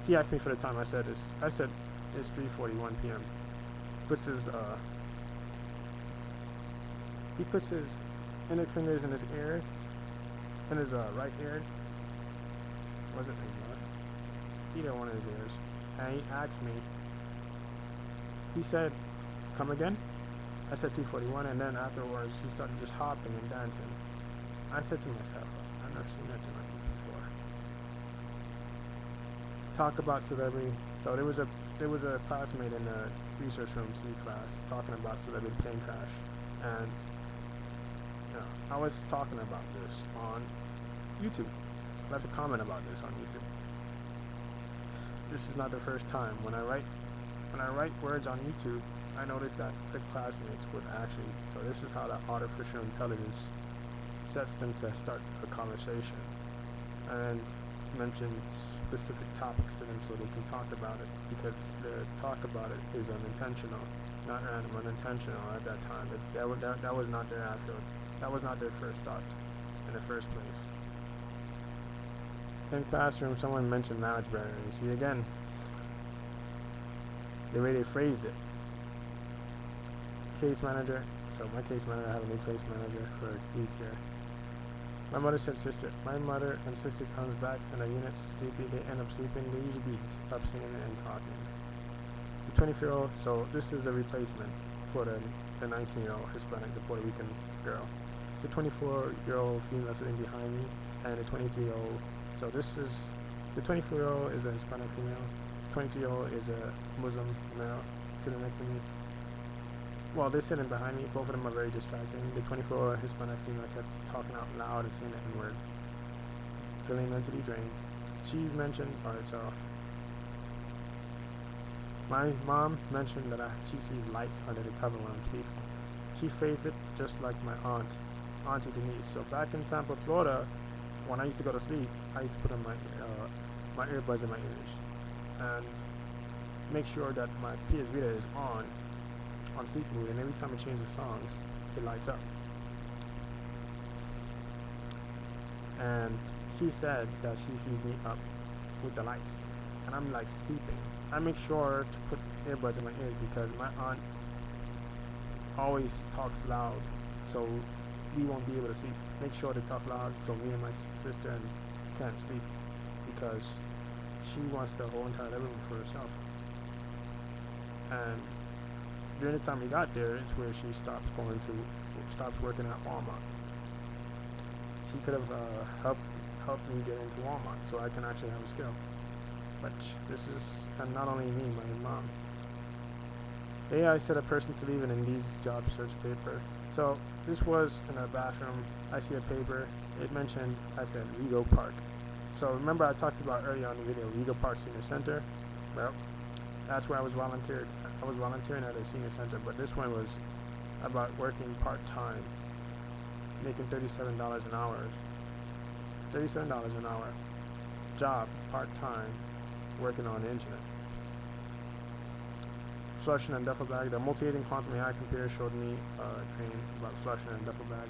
he asked me for the time. I said it's 3:41 p.m. He puts his index fingers in his ear, in his right ear. Was it his left? Either one of his ears. And he asked me. He said, "Come again?" I said 2:41, and then afterwards he started just hopping and dancing. I said to myself, I've never seen nothing like this before. Talk about celebrity. So there was a classmate in the research room C class talking about celebrity plane crash, and I was talking about this on YouTube. I left a comment about this on YouTube. This is not the first time. When I write words on YouTube, I noticed that the classmates would actually. So this is how the artificial intelligence sets them to start a conversation and mention specific topics to them so they can talk about it, because the talk about it is unintentional, not random, unintentional at that time. That was not their actual. That was not their first thought in the first place. In classroom, someone mentioned language barrier. You see again, the way they phrased it. Case manager. So my case manager, I have a new case manager for a week here. My mother and sister comes back in the unit sleepy. They end up sleeping. They usually be up singing and talking. The 24-year-old. So this is the replacement for the 19-year-old Hispanic, the Puerto Rican girl. The 24-year-old female sitting behind me, and the 23-year-old. So this is the 24-year-old is a Hispanic female. The 23-year-old is a Muslim male sitting next to me. Well, they're sitting behind me. Both of them are very distracting. The 24-year-old Hispanic female kept talking out loud and saying the N-word. Feeling mentally drained. She mentioned, alright, so my mom mentioned that she sees lights under the cover when I'm sleeping. She phrased it just like my Auntie Denise. So back in Tampa, Florida, when I used to go to sleep, I used to put on my earbuds in my ears and make sure that my PS Vita is on sleep mode, and every time I change the songs, it lights up. And she said that she sees me up with the lights, and I'm like sleeping. I make sure to put earbuds in my ears because my aunt always talks loud, so we won't be able to sleep. Make sure to talk loud so me and my sister can't sleep, because she wants the whole entire living room for herself. And during the time we got there, it's where she stops working at Walmart. She could have helped me get into Walmart so I can actually have a skill. But this is, and not only me, my mom. AI set a person to leave an Indeed job search paper. So this was in a bathroom. I see a paper. It mentioned, I said, Rego Park. So remember I talked about earlier on the video, Rego Park Senior Center? Well, that's where I was volunteered. I was volunteering at a senior center, but this one was about working part-time, making $37 an hour. $37 an hour. Job, part-time, working on the internet. Flushing and duffel bag. The multi-agent quantum AI computer showed me training about flushing and duffel bag.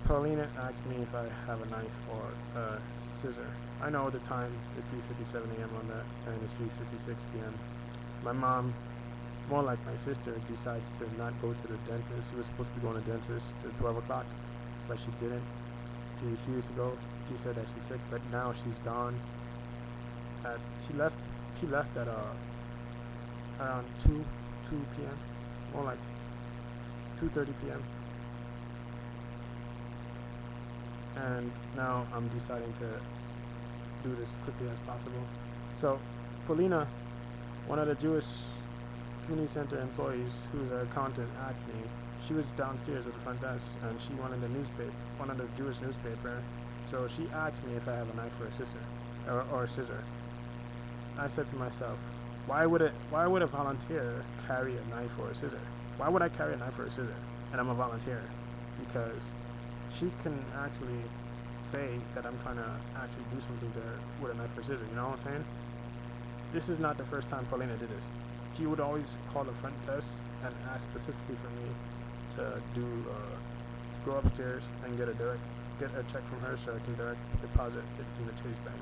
Paulina asked me if I have a knife or a scissor. I know the time is 3:57 a.m. on that, and it's 3:56 p.m. My mom, more like my sister, decides to not go to the dentist. She was supposed to be going to the dentist at 12 o'clock, but she didn't. She refused to go. She said that she's sick, but now she's gone. She left at around 2 p.m. more like 2:30 p.m. And now I'm deciding to do this quickly as possible. So, Polina, one of the Jewish community center employees who's an accountant, asked me. She was downstairs at the front desk, and she wanted one of the Jewish newspaper. So she asked me if I have a knife or a scissor. I said to myself, why would a volunteer carry a knife or a scissor? Why would I carry a knife or a scissor? And I'm a volunteer, because she can actually say that I'm trying to actually do something to her with a knife or scissor. You know what I'm saying? This is not the first time Paulina did this. She would always call the front desk and ask specifically for me to go upstairs and get a check from her so I can direct deposit it in the Chase Bank.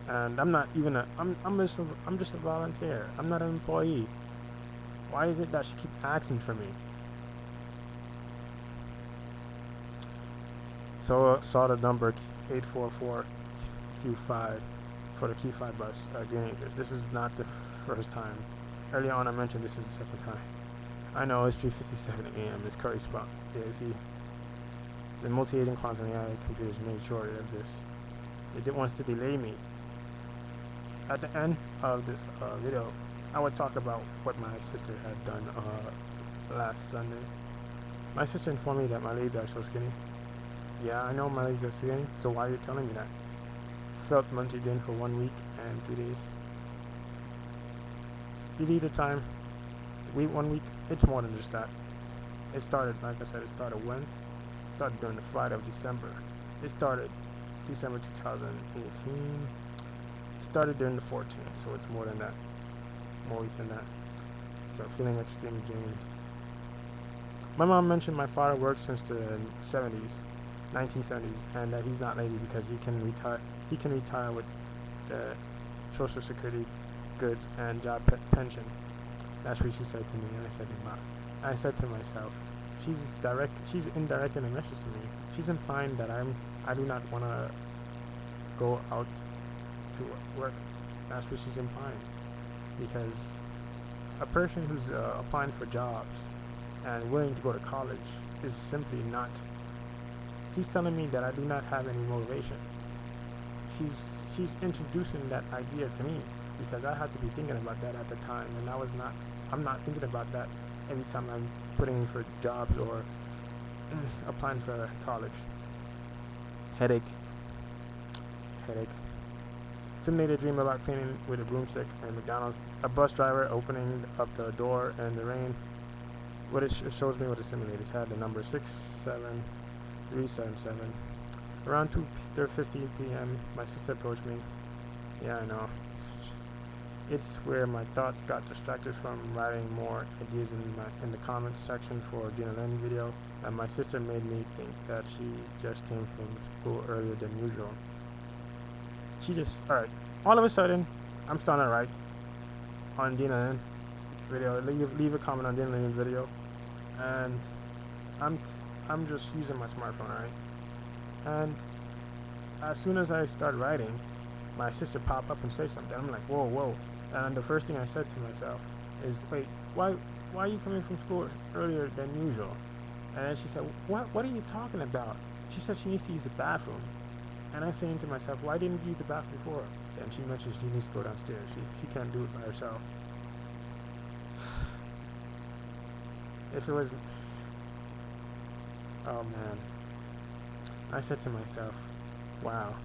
And I'm not even I'm just a volunteer. I'm not an employee. Why is it that she keeps asking for me? So saw the number 844 Q5 for the Q5 bus at Green Acres. This is not the first time. Earlier on I mentioned this is the second time. I know it's 3:57 a.m. It's Curry Spot. Yeah, you see, the multi-agent quantum AI computers made sure of this. It wants to delay me. At the end of this video, I would talk about what my sister had done last Sunday. My sister informed me that my legs are so skinny. Yeah, I know my legs are skinny, so why are you telling me that? Felt munchied in for 1 week and 2 days. You leave the time. 1 week, it's more than just that. It started, like I said, it started when? It started during the Friday of December. It started December 2018. It started during the 14th, so it's more than that. More weeks than that. So feeling extremely drained. My mom mentioned my father worked since the 1970s, and that he's not lazy because he can retire with the Social Security goods and job pension. That's what she said to me, and I said to myself, she's indirecting a message to me. She's implying that I do not want to go out to work. That's what she's implying, because a person who's applying for jobs and willing to go to college is simply not. She's telling me that I do not have any motivation. She's introducing that idea to me, because I had to be thinking about that at the time, and I'm not thinking about that every time I'm putting in for jobs or applying for college. Headache. Simulated dream about cleaning with a broomstick and McDonald's. A bus driver opening up the door in the rain. What it shows me what the simulators had, the number 67377. Around 2:50 p.m., my sister approached me. Yeah, I know. It's where my thoughts got distracted from writing more ideas in the comments section for Dina Lynn video, and my sister made me think that she just came from school earlier than usual. Alright, all of a sudden, I'm starting to write on Dina Lynn video. Leave a comment on Dina Lynn video, and I'm just using my smartphone, right? And as soon as I start writing, my sister popped up and said something. I'm like, whoa. And the first thing I said to myself is, wait, why are you coming from school earlier than usual? And then she said, what are you talking about? She said she needs to use the bathroom. And I'm saying to myself, why didn't you use the bathroom before? And she mentioned she needs to go downstairs. She can't do it by herself. If it was... Oh man. I said to myself, wow.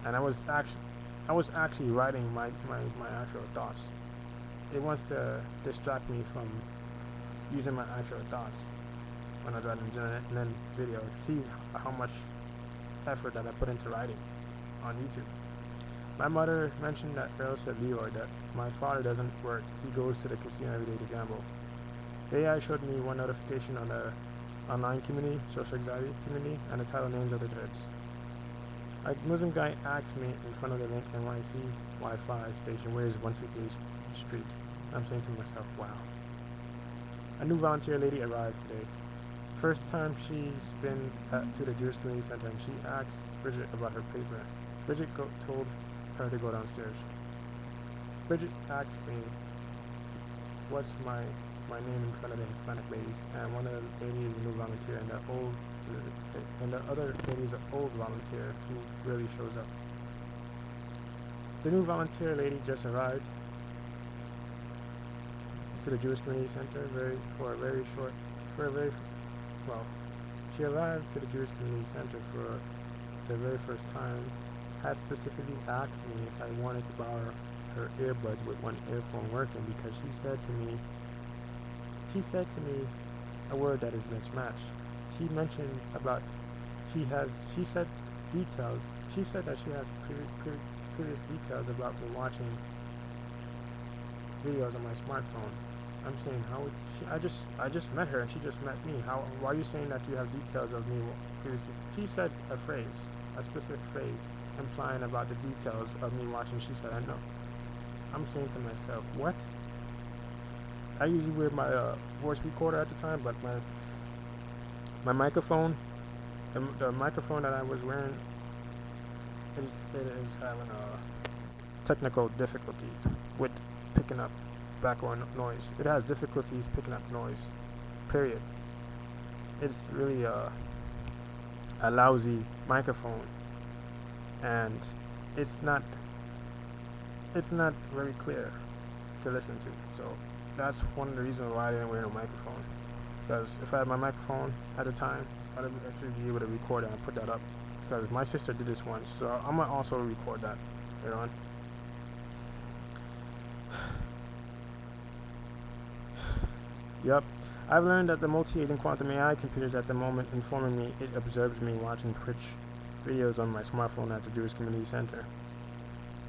And I was actually writing my actual thoughts. It wants to distract me from using my actual thoughts when I write in the video. It sees how much effort that I put into writing on YouTube. My mother mentioned that Earl said Leroy that my father doesn't work. He goes to the casino every day to gamble. The AI showed me one notification on the online community, social anxiety community, and the title names of the threads. A Muslim guy asked me in front of the Link NYC Wi-Fi station, where is 168th Street? I'm saying to myself, wow. A new volunteer lady arrived today. First time she's been to the Jewish Community Center, and she asked Bridget about her paper. Bridget told her to go downstairs. Bridget asked me what's my name in front of the Hispanic ladies, and one of the ladies is a new volunteer, and the other lady is an old volunteer who really shows up. The new volunteer lady just arrived to the Jewish Community Center she arrived to the Jewish Community Center for the very first time, had specifically asked me if I wanted to borrow her earbuds with one earphone working, because she said to me a word that is mismatched. She mentioned about she said that she has previous details about me watching videos on my smartphone. I'm saying, how would I just met her and she just met me. Why are you saying that you have details of me previously? She said a specific phrase, implying about the details of me watching. She said, I know. I'm saying to myself, what? I usually wear my voice recorder at the time, but my microphone, the microphone that I was wearing, it is having technical difficulties with picking up background noise. It has difficulties picking up noise, period. It's really a lousy microphone, and it's not very clear to listen to. So that's one of the reasons why I didn't wear no microphone, because if I had my microphone at the time, I'd actually be able to record it and put that up, because my sister did this once, so I'm gonna also record that later on. Yep, I've learned that the multi-agent quantum AI computers at the moment informing me it observes me watching Twitch videos on my smartphone at the Jewish Community Center.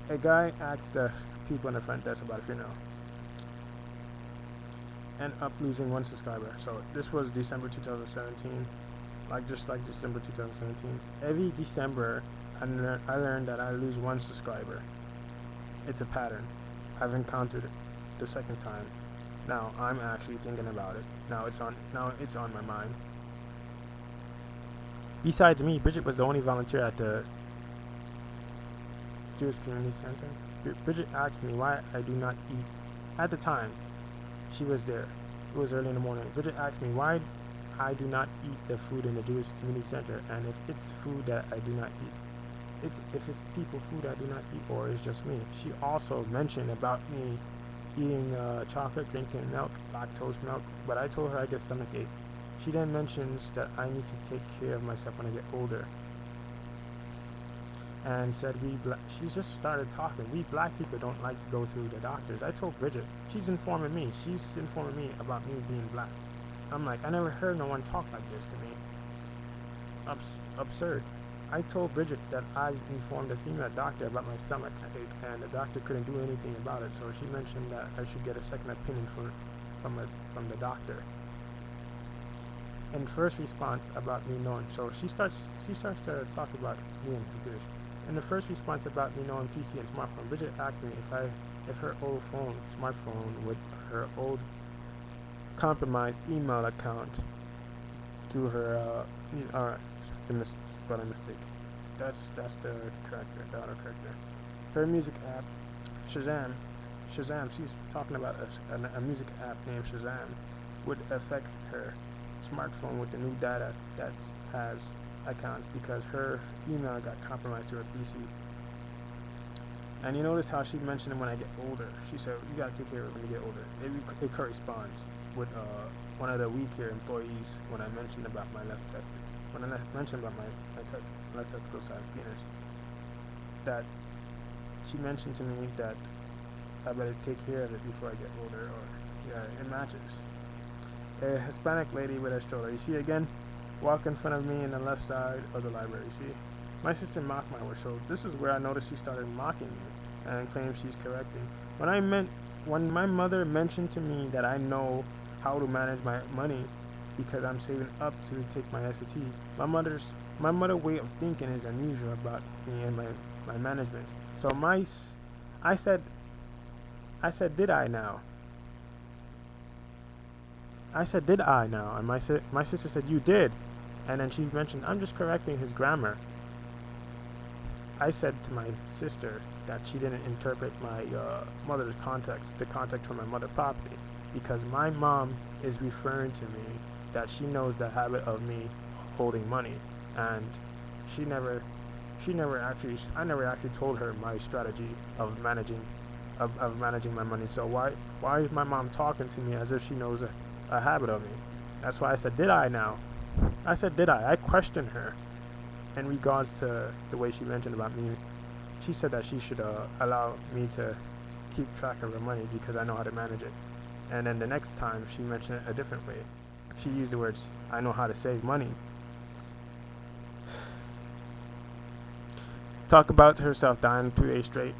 A guy asked the people in the front desk about a funeral and up losing one subscriber. So this was December 2017, just like December 2017. Every December, I learned that I lose one subscriber. It's a pattern. I've encountered it the second time. Now I'm actually thinking about it. Now it's on my mind. Besides me, Bridget was the only volunteer at the Jewish Community Center. Bridget asked me why I do not eat. At the time, she was there. It was early in the morning. Bridget asked me why I do not eat the food in the Jewish Community Center, and if it's food that I do not eat. If it's people food I do not eat, or it's just me. She also mentioned about me eating chocolate, drinking milk, lactose milk, but I told her I get stomachache. She then mentions that I need to take care of myself when I get older, and said she just started talking. We black people don't like to go to the doctors. I told Bridget. She's informing me about me being black. I'm like, I never heard no one talk like this to me. Absurd. I told Bridget that I informed a female doctor about my stomach ache, and the doctor couldn't do anything about it, so she mentioned that I should get a second opinion from the doctor. And first response about me knowing, so she starts to talk about me and computers. In the first response about me knowing PC and smartphone, Bridget asked me if her old smartphone with her old compromised email account through her spelling mistake. That's the autocorrector. Her music app, Shazam. She's talking about a music app named Shazam would affect her smartphone with the new data that has accounts, because her email got compromised to her PC. And you notice how she mentioned it when I get older. She said, you gotta take care of it when you get older. It corresponds with one of the weaker employees when I mentioned about my left testicle. When I mentioned about my left testicle size penis, that she mentioned to me that I better take care of it before I get older, or it matches. A Hispanic lady with a stroller. You see again, walk in front of me in the left side of the library. See, my sister mocked my work, so this is where I noticed she started mocking me and claims she's correcting. When my mother mentioned to me that I know how to manage my money because I'm saving up to take my SAT, my mother's way of thinking is unusual about me and my management. So I said, did I now? I said, did I now? And my sister said, you did. And then she mentioned, I'm just correcting his grammar. I said to my sister that she didn't interpret my mother's context, the context from my mother properly, because my mom is referring to me that she knows the habit of me holding money, and she never actually, I never actually told her my strategy of managing my money. So why is my mom talking to me as if she knows a habit of me? That's why I said, did I now? I said, did I? I questioned her in regards to the way she mentioned about me. She said that she should allow me to keep track of her money because I know how to manage it. And then the next time she mentioned it a different way. She used the words, I know how to save money. Talk about herself dying 2 days straight.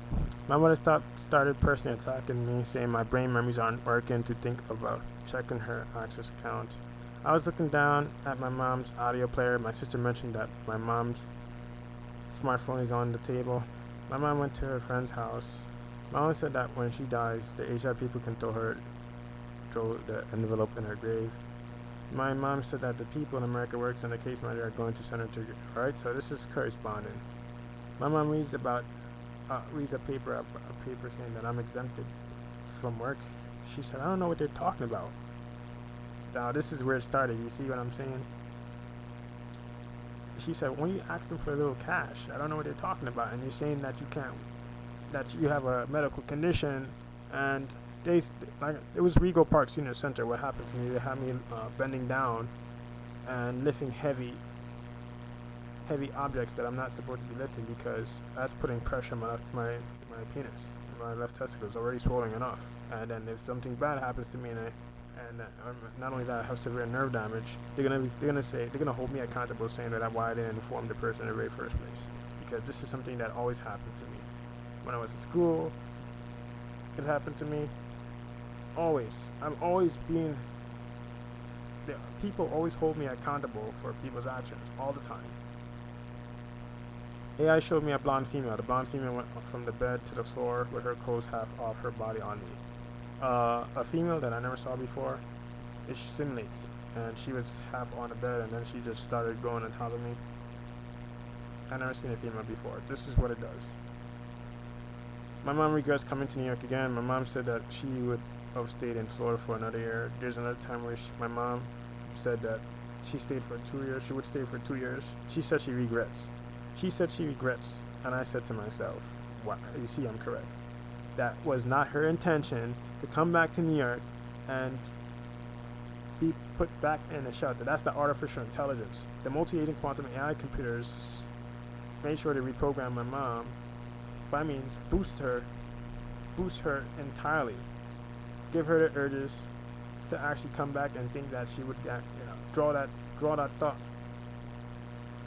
My mother started personally attacking me, saying my brain memories aren't working to think about checking her access account. I was looking down at my mom's audio player. My sister mentioned that my mom's smartphone is on the table. My mom went to her friend's house. My mom said that when she dies, the HR people can throw the envelope in her grave. My mom said that the people in America Works and the case manager are going to send her to. Alright, so this is corresponding. My mom reads a paper saying that I'm exempted from work. She said, I don't know what they're talking about. Now this is where it started. You see what I'm saying? She said, when you ask them for a little cash, I don't know what they're talking about, and you're saying that you can't, that you have a medical condition, and it was Regal Park Senior Center. What happened to me? They had me bending down and lifting heavy objects that I'm not supposed to be lifting because that's putting pressure on my penis. My left testicle is already swollen enough, and then if something bad happens to me and not only that, I have severe nerve damage, they're gonna hold me accountable, saying that why I didn't inform the person in the very first place, because this is something that always happens to me. When I was in school, it happened to me. People always hold me accountable for people's actions all the time. AI showed me a blonde female. The blonde female went from the bed to the floor with her clothes half off her body on me. A female that I never saw before, it simulates, and she was half on the bed and then she just started going on top of me. I never seen a female before. This is what it does. My mom regrets coming to New York again. My mom said that she would have stayed in Florida for another year. There's another time where my mom said that she stayed for 2 years. She would stay for 2 years. She said she regrets. And I said to myself, wow, you see, I'm correct. That was not her intention to come back to New York and be put back in a shelter. That's the artificial intelligence. The multi-agent quantum AI computers made sure to reprogram my mom by means boost her entirely, give her the urges to actually come back and think that she would draw that thought,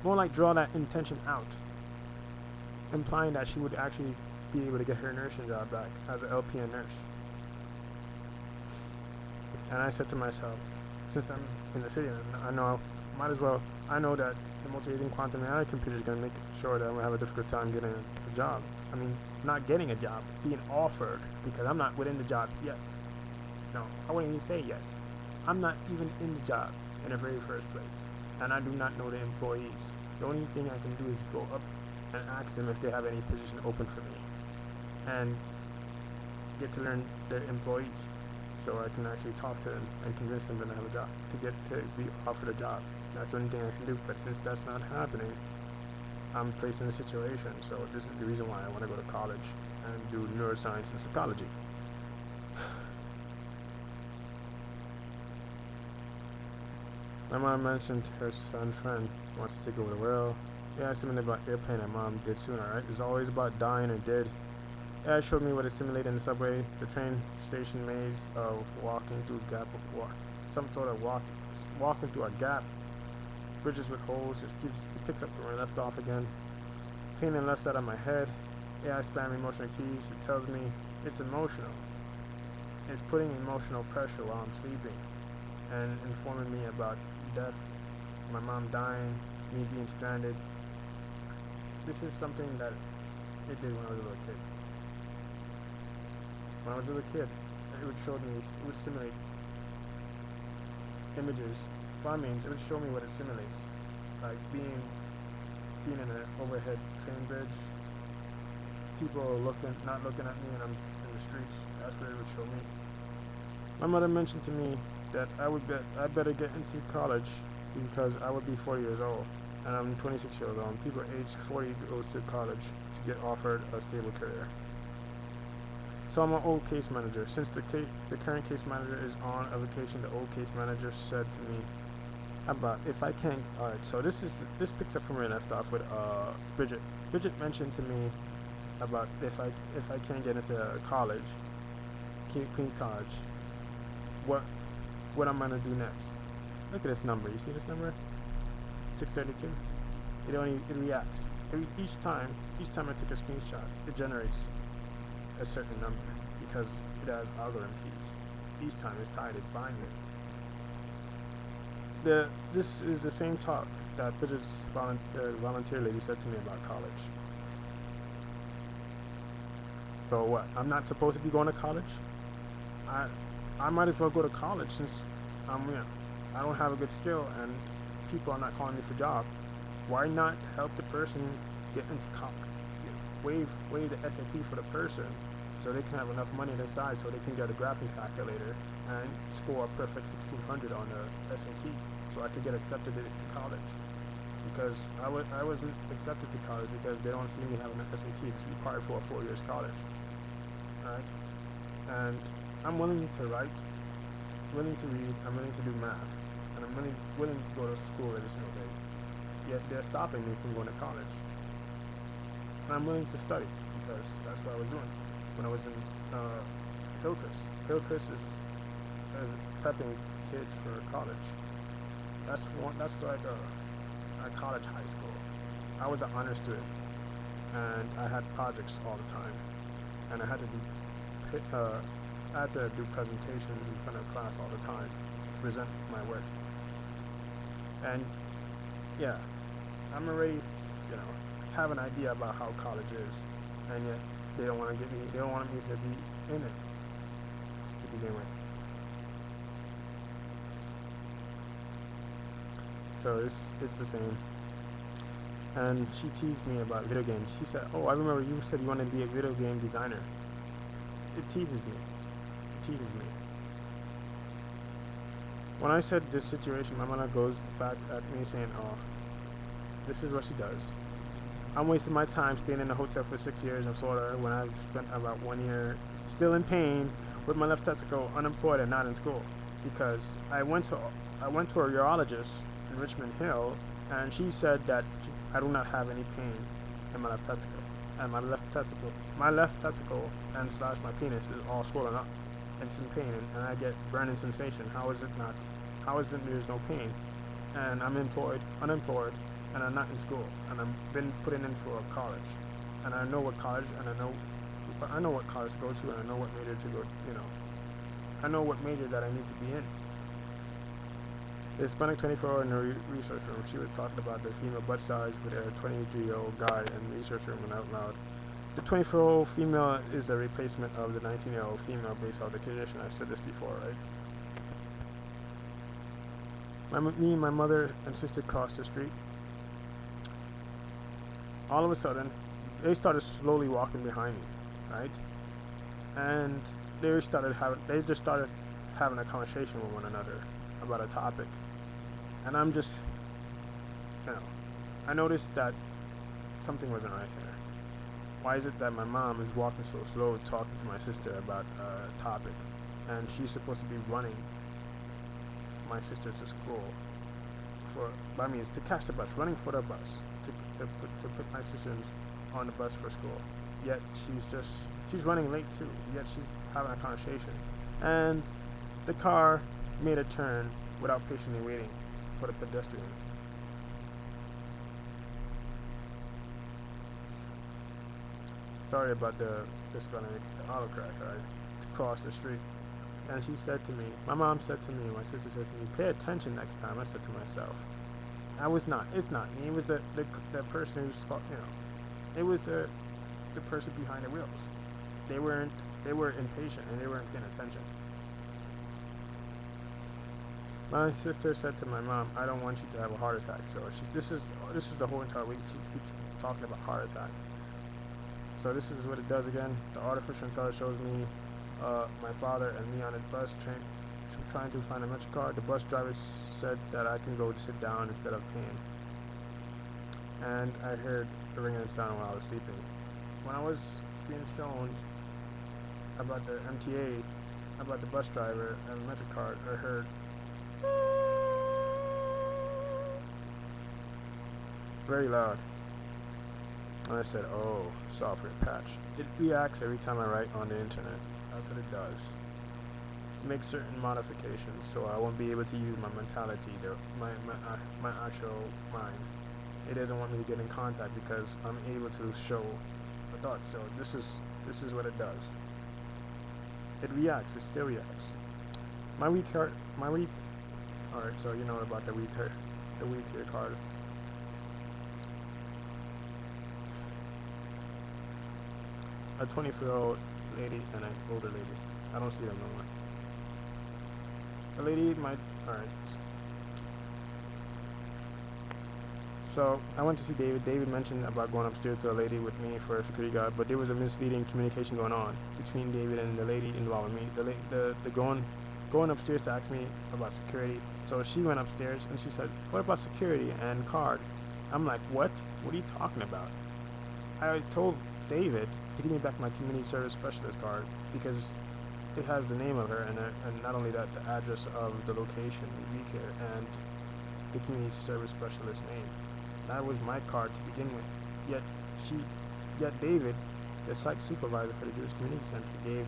more like draw that intention out, implying that she would actually be able to get her nursing job back as an LPN nurse. And I said to myself, since I'm in the city, I know that the multi-agent quantum AI computer is going to make sure that I'm going to have a difficult time getting a job. I mean, not getting a job, being offered, because I'm not within the job yet. No, I wouldn't even say yet. I'm not even in the job in the very first place, and I do not know the employees. The only thing I can do is go up and ask them if they have any position open for me, and get to learn their employees, so I can actually talk to them and convince them that I have a job, to be offered a job. That's the only thing I can do. But since that's not happening, I'm placed in a situation. So this is the reason why I want to go to college and do neuroscience and psychology. My mom mentioned her son's friend wants to take over the world. Yeah, something about airplane that mom did sooner, right? It's always about dying or dead. Yeah, it showed me what is simulated in the subway, the train station maze of walking through a gap of war. Some sort of walking through a gap. Bridges with holes, it picks up where I left off again. Pain in the left side of my head. Yeah, I spam emotional keys. It tells me it's emotional. It's putting emotional pressure while I'm sleeping and informing me about death, my mom dying, me being stranded. This is something that it did when I was a little kid. When I was a little kid, it would simulate images. Well, I mean, it would show me what it simulates, like being in an overhead train bridge people not looking at me and I'm in the streets. That's what it would show me. My mother mentioned to me that I better get into college because I would be 40 years old and I'm 26 years old. People aged 40 goes to college to get offered a stable career. So I'm an old case manager. Since the current case manager is on a vacation, the old case manager said to me about if I can't. All right, so this picks up from where I left off with Bridget. Bridget mentioned to me about if I can't get into college, Queens College, what I'm gonna do next. Look at this number. You see this number? 632. It reacts each time I take a screenshot. It generates a certain number because it has algorithm keys. Each time it's tied, it's binding it. This is the same talk that Bridget's volunteer lady said to me about college. So what? I'm not supposed to be going to college? I might as well go to college since I don't have a good skill and people are not calling me for job. Why not help the person get into college? Waive the SAT for the person so they can have enough money on their side so they can get a graphing calculator and score a perfect 1600 on the SAT so I could get accepted to college. Because I wasn't accepted to college because they don't see me having an SAT. It's required for a 4 years college. Alright? And I'm willing to write, willing to read, I'm willing to do math, and I'm willing to go to school every single day. Yet they're stopping me from going to college. And I'm willing to study because that's what I was doing when I was in Hillcrest. Hillcrest is prepping kids for college. That's like a college high school. I was an honor student, and I had projects all the time, and I had to do presentations in front of class all the time to present my work. And yeah, I'm already have an idea about how college is, and yet they don't want me to be in it to begin with. So it's the same. And she teased me about video games. She said, "Oh, I remember you said you wanted to be a video game designer." It teases me. When I said this situation, my mother goes back at me saying, "Oh, this is what she does. I'm wasting my time staying in a hotel for 6 years in Florida when I've spent about 1 year still in pain with my left testicle, unemployed and not in school, because I went to a urologist in Richmond Hill, and she said that I do not have any pain in my left testicle, and my left testicle and slash my penis is all swollen up. It's in pain, and I get burning sensation. How is it there's no pain? And I'm unemployed, and I'm not in school, and I've been putting in for college, and I know what college, and I know what college to go to, and I know what major to go. I know what major that I need to be in." The Hispanic 24 in the research room, she was talking about the female butt size with a 23-year-old guy in the research room and out loud. The 24-year-old female is the replacement of the 19-year-old female based on the condition. I said this before, right? Me and my mother and sister crossed the street. All of a sudden, they started slowly walking behind me, right? And they just started having a conversation with one another about a topic. And I'm just, I noticed that something wasn't right here. Why is it that my mom is walking so slow talking to my sister about a topic, and she's supposed to be running my sister to school to catch the bus, running for the bus, to put my sister on the bus for school. Yet she's running late too, yet she's having a conversation. And the car made a turn without patiently waiting for the pedestrian. Sorry about the autocorrect, right? To cross the street. And she said to me, my mom said to me, my sister said to me, "Pay attention next time." I said to myself, it's not me, it was the person who's, it was the person behind the wheels. They were impatient and they weren't paying attention. My sister said to my mom, "I don't want you to have a heart attack." So this is the whole entire week she keeps talking about heart attack. So this is what it does again. The artificial intelligence shows me my father and me on a bus trying to find a MetroCard. The bus driver said that I can go sit down instead of paying. And I heard the ringing sound while I was sleeping. When I was being shown about the MTA, about the bus driver and the MetroCard, I heard very loud. And I said, oh, software patch. It reacts every time I write on the internet. That's what it does. It makes certain modifications so I won't be able to use my mentality, my actual mind. It doesn't want me to get in contact because I'm able to show a thought. So this is what it does. It reacts. It still reacts. Alright, so you know about the weak card. A 24-year-old lady and an older lady. I don't see them no more. The lady might. Alright. So I went to see David. David mentioned about going upstairs to a lady with me for a security guard, but there was a misleading communication going on between David and the lady involving me. The going upstairs to ask me about security. So she went upstairs and she said, "What about security and card?" I'm like, "What? What are you talking about?" I told David to give me back my community service specialist card because it has the name of her and not only that, the address of the location, WeCare, and the community service specialist name. That was my card to begin with. Yet David, the site supervisor for the Jewish Community Center, gave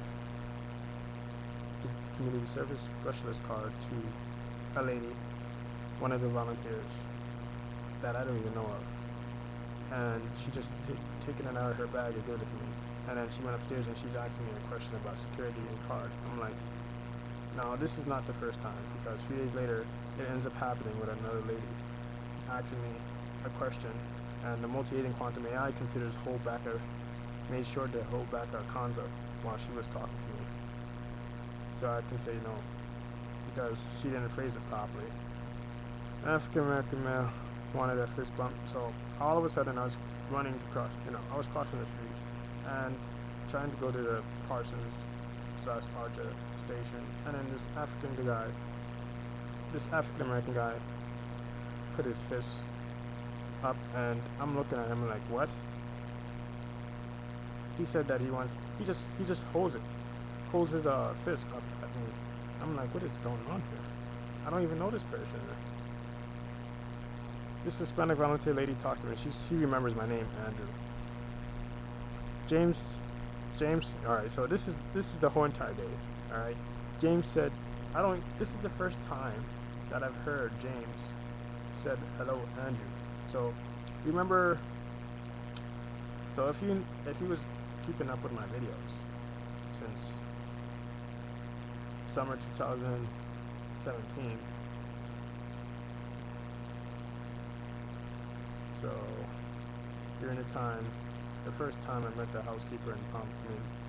the community service specialist card to a lady, one of the volunteers that I don't even know of. And she just taken it out of her bag and gave it to me. And then she went upstairs and she's asking me a question about security and card. I'm like, no, this is not the first time, because 3 days later it ends up happening with another lady asking me a question, and the multi-agent quantum AI computers made sure to hold back our concept while she was talking to me. So I can say no, because she didn't phrase it properly. An African American male wanted a fist bump, so all of a sudden I was running to cross, I was crossing the street and trying to go to the Parsons/Archer station, and then this African American guy put his fist up, and I'm looking at him like, what? He said that he just holds his fist up at me. I'm like, what is going on here? I don't even know this person. This Hispanic volunteer lady talked to me. She remembers my name, Andrew. James. All right. So this is the whole entire day. All right. James said, this is the first time that I've heard James said hello, Andrew. So remember. So if he was keeping up with my videos since summer 2017. So during the first time I met the housekeeper and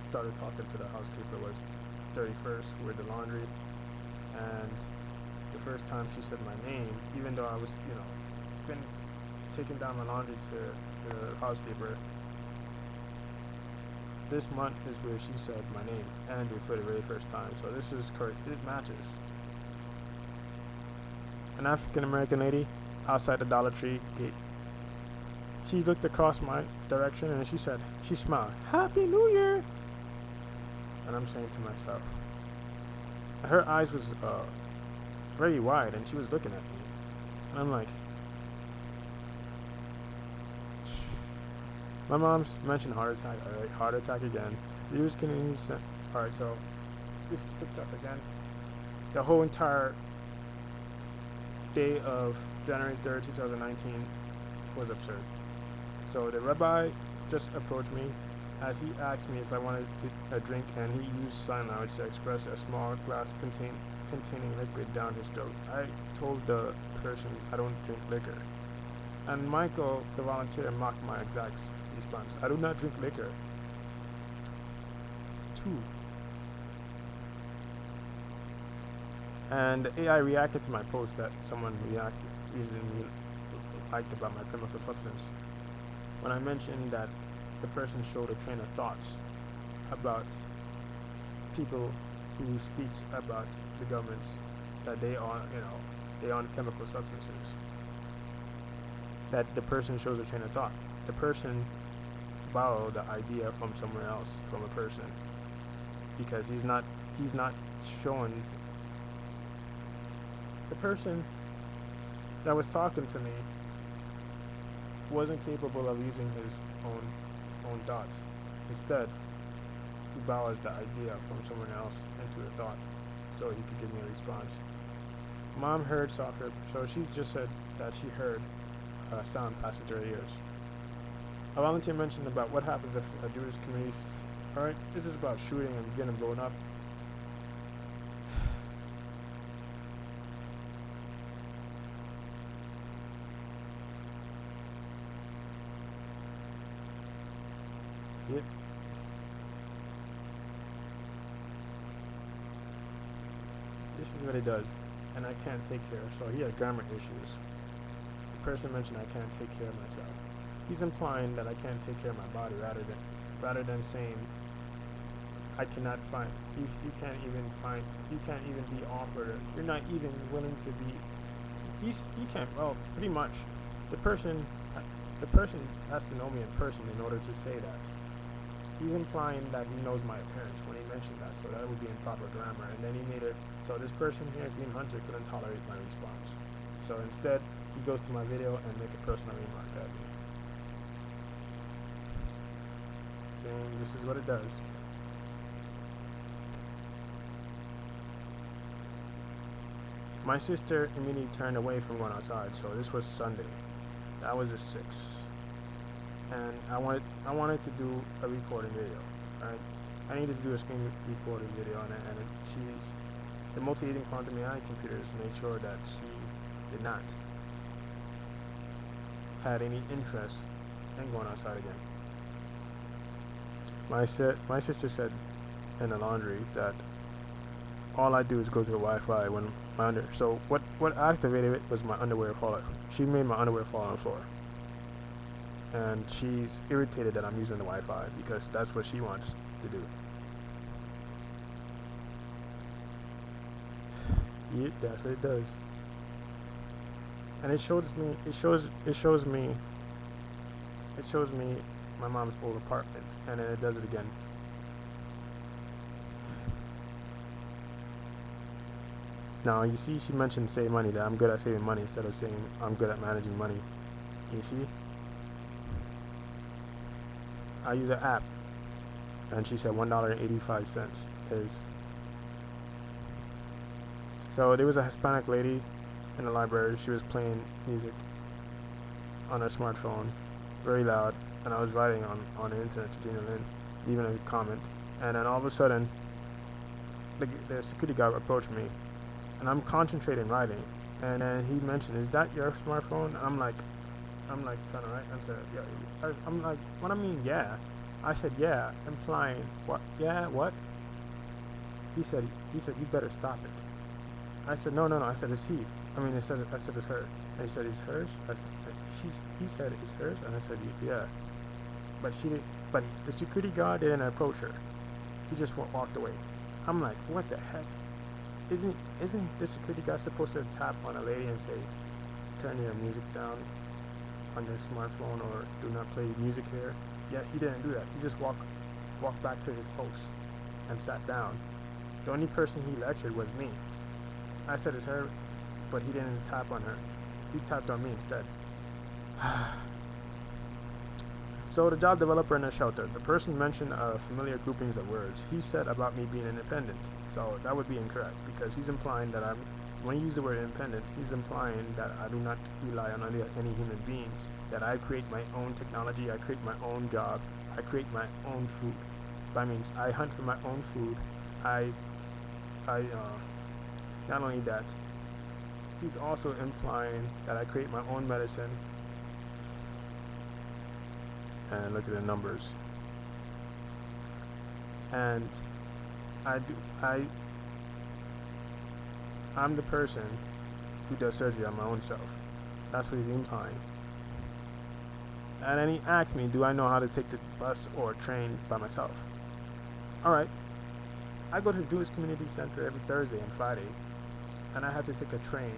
started talking to the housekeeper was 31st with the laundry, and the first time she said my name, even though I was, been taking down my laundry to the housekeeper, this month is where she said my name, Andrew, for the very first time. So this is correct. It matches. An African American lady outside the Dollar Tree gate. She looked across my direction and she smiled, "Happy New Year!" And I'm saying to myself, her eyes was very wide and she was looking at me. And I'm like, my mom's mentioned heart attack. Alright, heart attack again. Alright, so this picks up again. The whole entire day of January 3rd, 2019 was absurd. So the rabbi just approached me as he asked me if I wanted a drink, and he used sign language to express a small glass containing liquid down his throat. I told the person I don't drink liquor. And Michael, the volunteer, mocked my exact response. I do not drink liquor. 2. And the AI reacted to my post that someone recently liked about my chemical substance. When I mentioned that the person showed a train of thoughts about people who speaks about the governments that they are, they on chemical substances. That the person shows a train of thought. The person borrowed the idea from somewhere else, from a person, because he's not showing. The person that was talking to me wasn't capable of using his own thoughts. Instead, he borrows the idea from someone else into a thought so he could give me a response. Mom heard software, so she just said that she heard a sound pass through her ears. A volunteer mentioned about what happens if a Jewish community, alright, this is about shooting and getting blown up. Yep. This is what he does, and I can't take care. So he had grammar issues. The person mentioned I can't take care of myself. He's implying that I can't take care of my body rather than saying I cannot find. You can't even be offered. You're not even willing to be. You can't. Well, pretty much, the person has to know me in person in order to say that. He's implying that he knows my appearance when he mentioned that, so that would be improper grammar. And then he made it so this person here, Green Hunter, couldn't tolerate my response. So instead, he goes to my video and make a personal remark at me, saying this is what it does. My sister immediately turned away from going outside, so this was Sunday. That was the 6th. And I wanted to do a recording video, right? I needed to do a screen recording video on it, and the multi-agent quantum AI computers made sure that she did not had any interest in going outside again. My sister said in the laundry that all I do is go to the Wi-Fi when my so what activated it was my underwear falling. She made my underwear fall on the floor. And she's irritated that I'm using the Wi-Fi because that's what she wants to do. Yeah, that's what it does. And it shows me my mom's old apartment, and then it does it again. Now you see, she mentioned save money, that I'm good at saving money instead of saying I'm good at managing money. You see? I use an app, and she said $1.85 is. So there was a Hispanic lady in the library. She was playing music on her smartphone, very loud, and I was writing on the internet to Gina Lynn, leaving a comment, and then all of a sudden, the security guard approached me, and I'm concentrating writing, and then he mentioned, "Is that your smartphone?" I'm like trying to write. I said, "Yeah." I'm like, "What I mean, yeah." I said, "Yeah," implying what? Yeah, what? He said, "You better stop it." I said, "No." I said, "It's he." I said, "It's her." And he said, "It's hers?" I said, he said, "It's hers?" And I said, "Yeah." But she didn't. But the security guard didn't approach her. He just walked away. I'm like, what the heck? Isn't the security guard supposed to tap on a lady and say, "Turn your music down on your smartphone," or "Do not play music here"? Yet he didn't do that. He just walked back to his post and sat down. The only person he lectured was me. I said it's her, but he didn't tap on her. He tapped on me instead. So the job developer in the shelter, the person mentioned familiar groupings of words. He said about me being independent. So that would be incorrect, because he's implying that when he used the word independent, he's implying that I do not rely on any human beings, that I create my own technology, I create my own job, I create my own food. That means I hunt for my own food. I not only that, he's also implying that I create my own medicine. And look at the numbers. And I'm the person who does surgery on my own self. That's what he's implying. And then he asked me, do I know how to take the bus or train by myself? Alright, I go to the Jewish Community Center every Thursday and Friday, and I had to take a train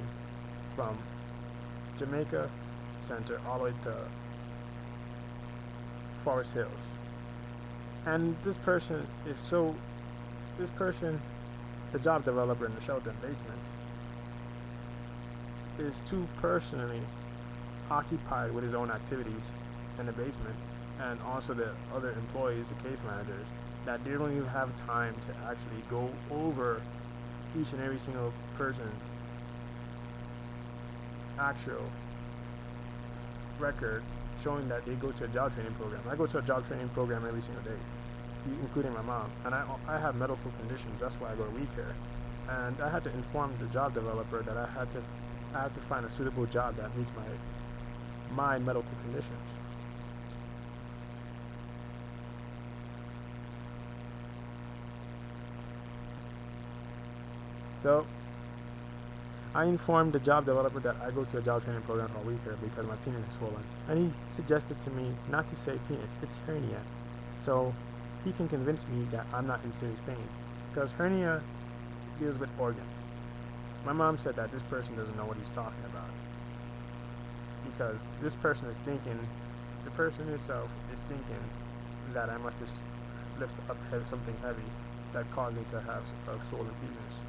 from Jamaica Center all the way to Forest Hills. And this person, the job developer in the Shelton basement, is too personally occupied with his own activities in the basement, and also the other employees, the case managers, that they don't even have time to actually go over each and every single person's actual record showing that they go to a job training program. I go to a job training program every single day, including my mom, and I have medical conditions. That's why I go to WeCare, and I had to inform the job developer that I had to find a suitable job that meets my medical conditions. So I informed the job developer that I go to a job training program called WeCare because my penis is swollen, and he suggested to me not to say penis, it's hernia, so he can convince me that I'm not in serious pain, because hernia deals with organs. My mom said that this person doesn't know what he's talking about, because this person is thinking, the person himself is thinking that I must just lift up something heavy that caused me to have a swollen penis.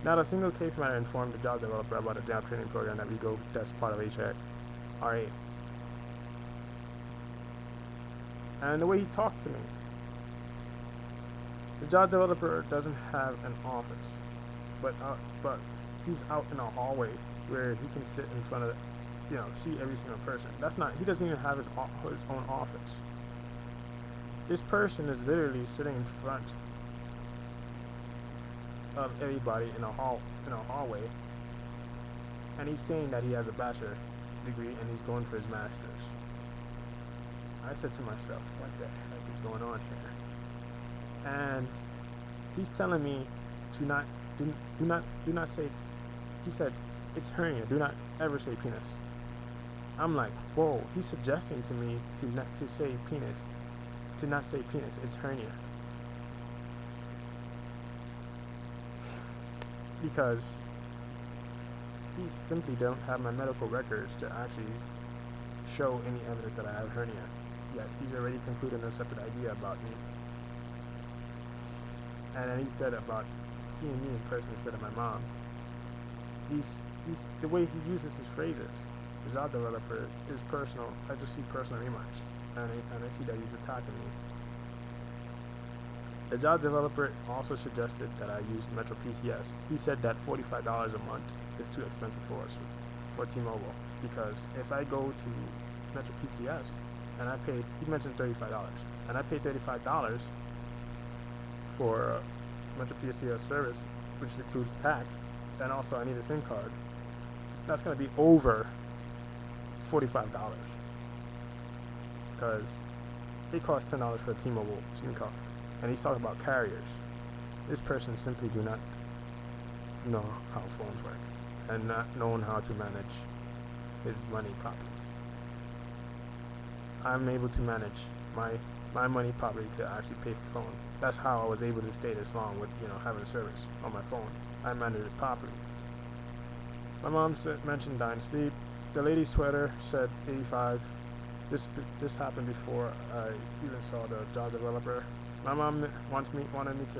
Not a single case manager informed the job developer about a job training program that we go that's part of HRA. And the way he talked to me, the job developer doesn't have an office, but he's out in a hallway where he can sit in front of, see every single person. He doesn't even have his own office. This person is literally sitting in front of everybody in a hallway, and he's saying that he has a bachelor degree and he's going for his master's. I said to myself, what the heck is going on here? And he's telling me to do not say, he said, it's hernia, do not ever say penis. I'm like, whoa, he's suggesting to me to not say penis, it's hernia. Because he simply don't have my medical records to actually show any evidence that I have hernia. Yet he's already concluded a separate idea about me. And then he said about seeing me in person instead of my mom. He's the way he uses his phrases. The job developer is personal. I just see personal remarks, and I see that he's attacking me. The job developer also suggested that I use Metro PCS. He said that $45 a month is too expensive for us, for T-Mobile, because if I go to Metro PCS and he mentioned $35, and I pay $35 for Metro PCS service, which includes tax, and also I need a SIM card, that's going to be over $45, because it costs $10 for a T-Mobile SIM card. And he's talking about carriers. This person simply do not know how phones work, and not knowing how to manage his money properly. I'm able to manage my money properly to actually pay for phone. That's how I was able to stay this long with having service on my phone. I managed it properly. My mom mentioned dying sleep. The lady sweater said 85. This happened before I even saw the job developer. My mom wanted me to.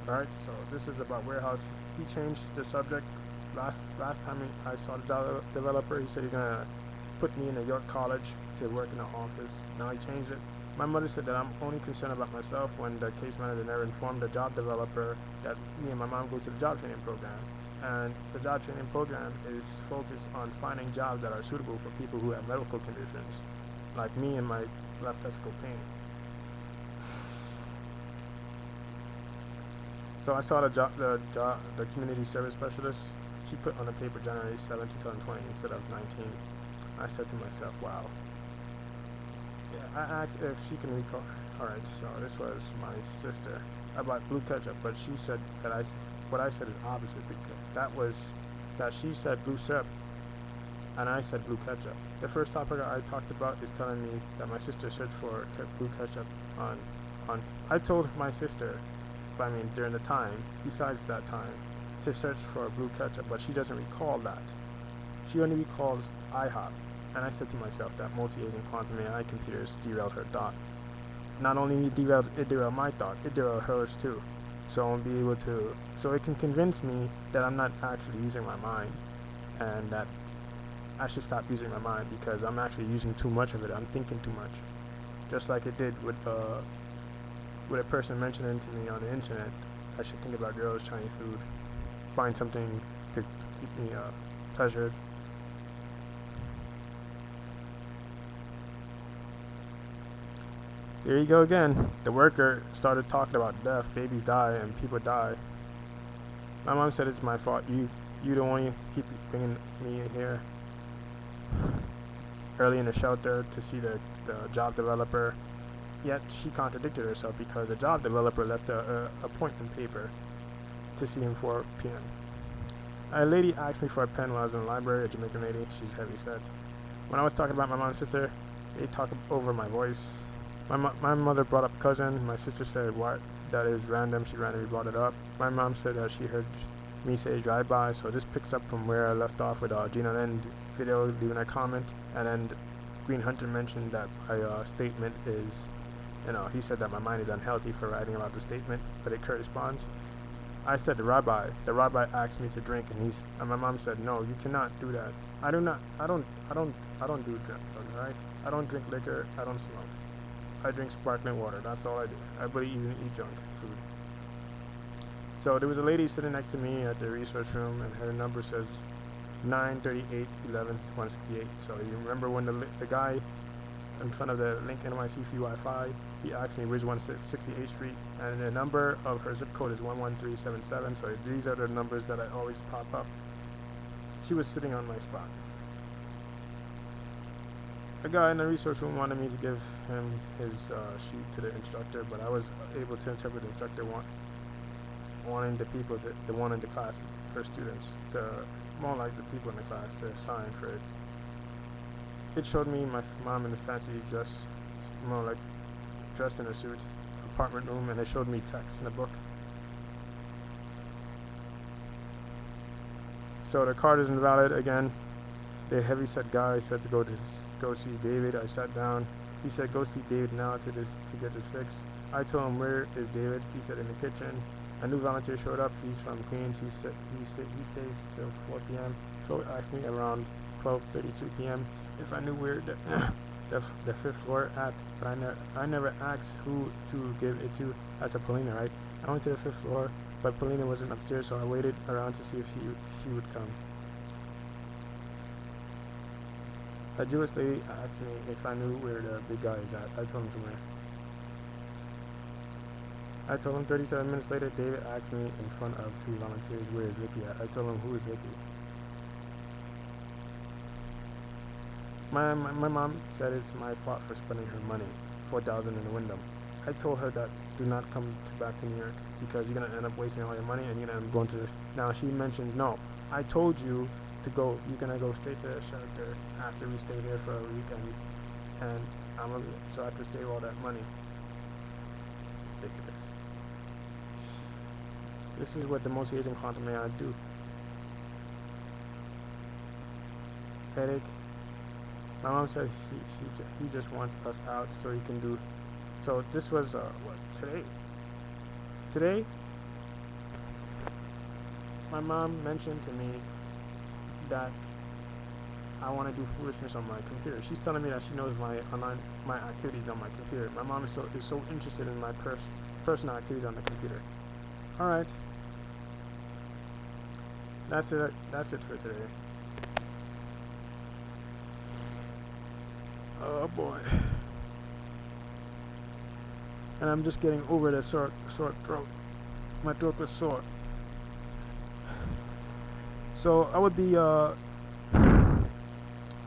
Alright, so this is about warehouse. He changed the subject. Last time I saw the job developer, he said he's gonna put me in a York College to work in the office. Now he changed it. My mother said that I'm only concerned about myself when the case manager never informed the job developer that me and my mom go to the job training program. And the job training program is focused on finding jobs that are suitable for people who have medical conditions, like me and my left testicle pain. So I saw the community service specialist. She put on the paper January 7, 2020 instead of 19. I said to myself, wow. Yeah, I asked if she can recall. Alright, so this was my sister. I bought blue ketchup, but she said that what I said is opposite, because that she said blue syrup And I said blue ketchup. The first topic I talked about is telling me that my sister searched for blue ketchup on. I told my sister, during the time, besides that time, to search for blue ketchup, but she doesn't recall that. She only recalls IHOP. And I said to myself that multi-agent quantum AI computers derailed her thought. Not only it derailed my thought, it derailed hers too. So it can convince me that I'm not actually using my mind, and that I should stop using my mind because I'm actually using too much of it. I'm thinking too much. Just like it did with a person mentioning to me on the internet, I should think about girls, Chinese food, find something to keep me pleasured. There you go again. The worker started talking about death, babies die, and people die. My mom said it's my fault. You don't want to keep bringing me in here early in the shelter to see the job developer. Yet she contradicted herself because the job developer left a appointment paper to see him 4 p.m. A lady asked me for a pen while I was in the library, a Jamaican lady. She's heavy set. When I was talking about my mom and sister, they talk over my voice. My mother brought up cousin. My sister said, "What? That is random." She randomly brought it up. My mom said that she heard me say drive-by. So this picks up from where I left off with Gina Lynn video, leaving a comment. And then Green Hunter mentioned that my statement is, he said that my mind is unhealthy for writing about the statement. But it corresponds. I said the rabbi. The rabbi asked me to drink, and my mom said, "No, you cannot do that." I don't do drugs, right? I don't drink liquor. I don't smoke. I drink sparkling water. That's all I do. I barely even eat junk food. So there was a lady sitting next to me at the research room, and her number says 938-11-168. So you remember when the guy in front of the Link NYC free Wi-Fi, he asked me where's 168th Street, and the number of her zip code is 11377. So these are the numbers that I always pop up. She was sitting on my spot. A guy in the research room wanted me to give him his sheet to the instructor, but I was able to interpret the instructor wanting the one in the class, her students, to more like the people in the class to sign for it. It showed me my mom in the fancy dress, more like dressed in a suit, apartment room, and it showed me text in a book. So the card is invalid again. The heavyset guy said to go see David. I sat down. He said, "Go see David now to get this fixed." I told him, "Where is David?" He said, "In the kitchen." A new volunteer showed up. He's from Queens. He stays till 4 p.m. So asked me around 12:32 p.m. if I knew where the fifth floor at, but I never asked who to give it to. I said Paulina, right? I went to the fifth floor, but Paulina wasn't upstairs, so I waited around to see if she would come. A Jewish lady asked me if I knew where the big guy is at. I told him somewhere. I told him 37 minutes later. David asked me in front of 2 volunteers, "Where is Vicky at?" I told him, "Who is Vicky?" My mom said it's my fault for spending her money, $4,000 in the window. I told her that do not come back to New York because you're gonna end up wasting all your money and you're gonna end up going to. Now she mentioned, "No, I told you to go. You're gonna go straight to the shelter after we stay there for a weekend, and so I have to stay with all that money." Ridiculous. This is what the multi-agent quantum AI do. Headache. My mom said he just wants us out so he can do. So this was today? Today, my mom mentioned to me that I want to do foolishness on my computer. She's telling me that she knows my activities on my computer. My mom is so interested in my personal activities on the computer. All right, that's it. That's it for today. Oh boy. And I'm just getting over the sore throat. My throat was sore. So I would be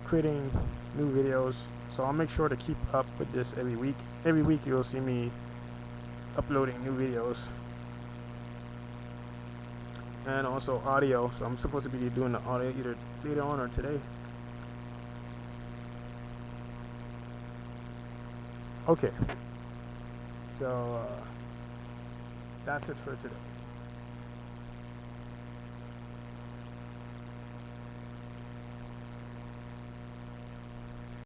creating new videos. So I'll make sure to keep up with this every week. Every week you'll see me uploading new videos. And also audio. So I'm supposed to be doing the audio either later on or today. Okay, so that's it for today.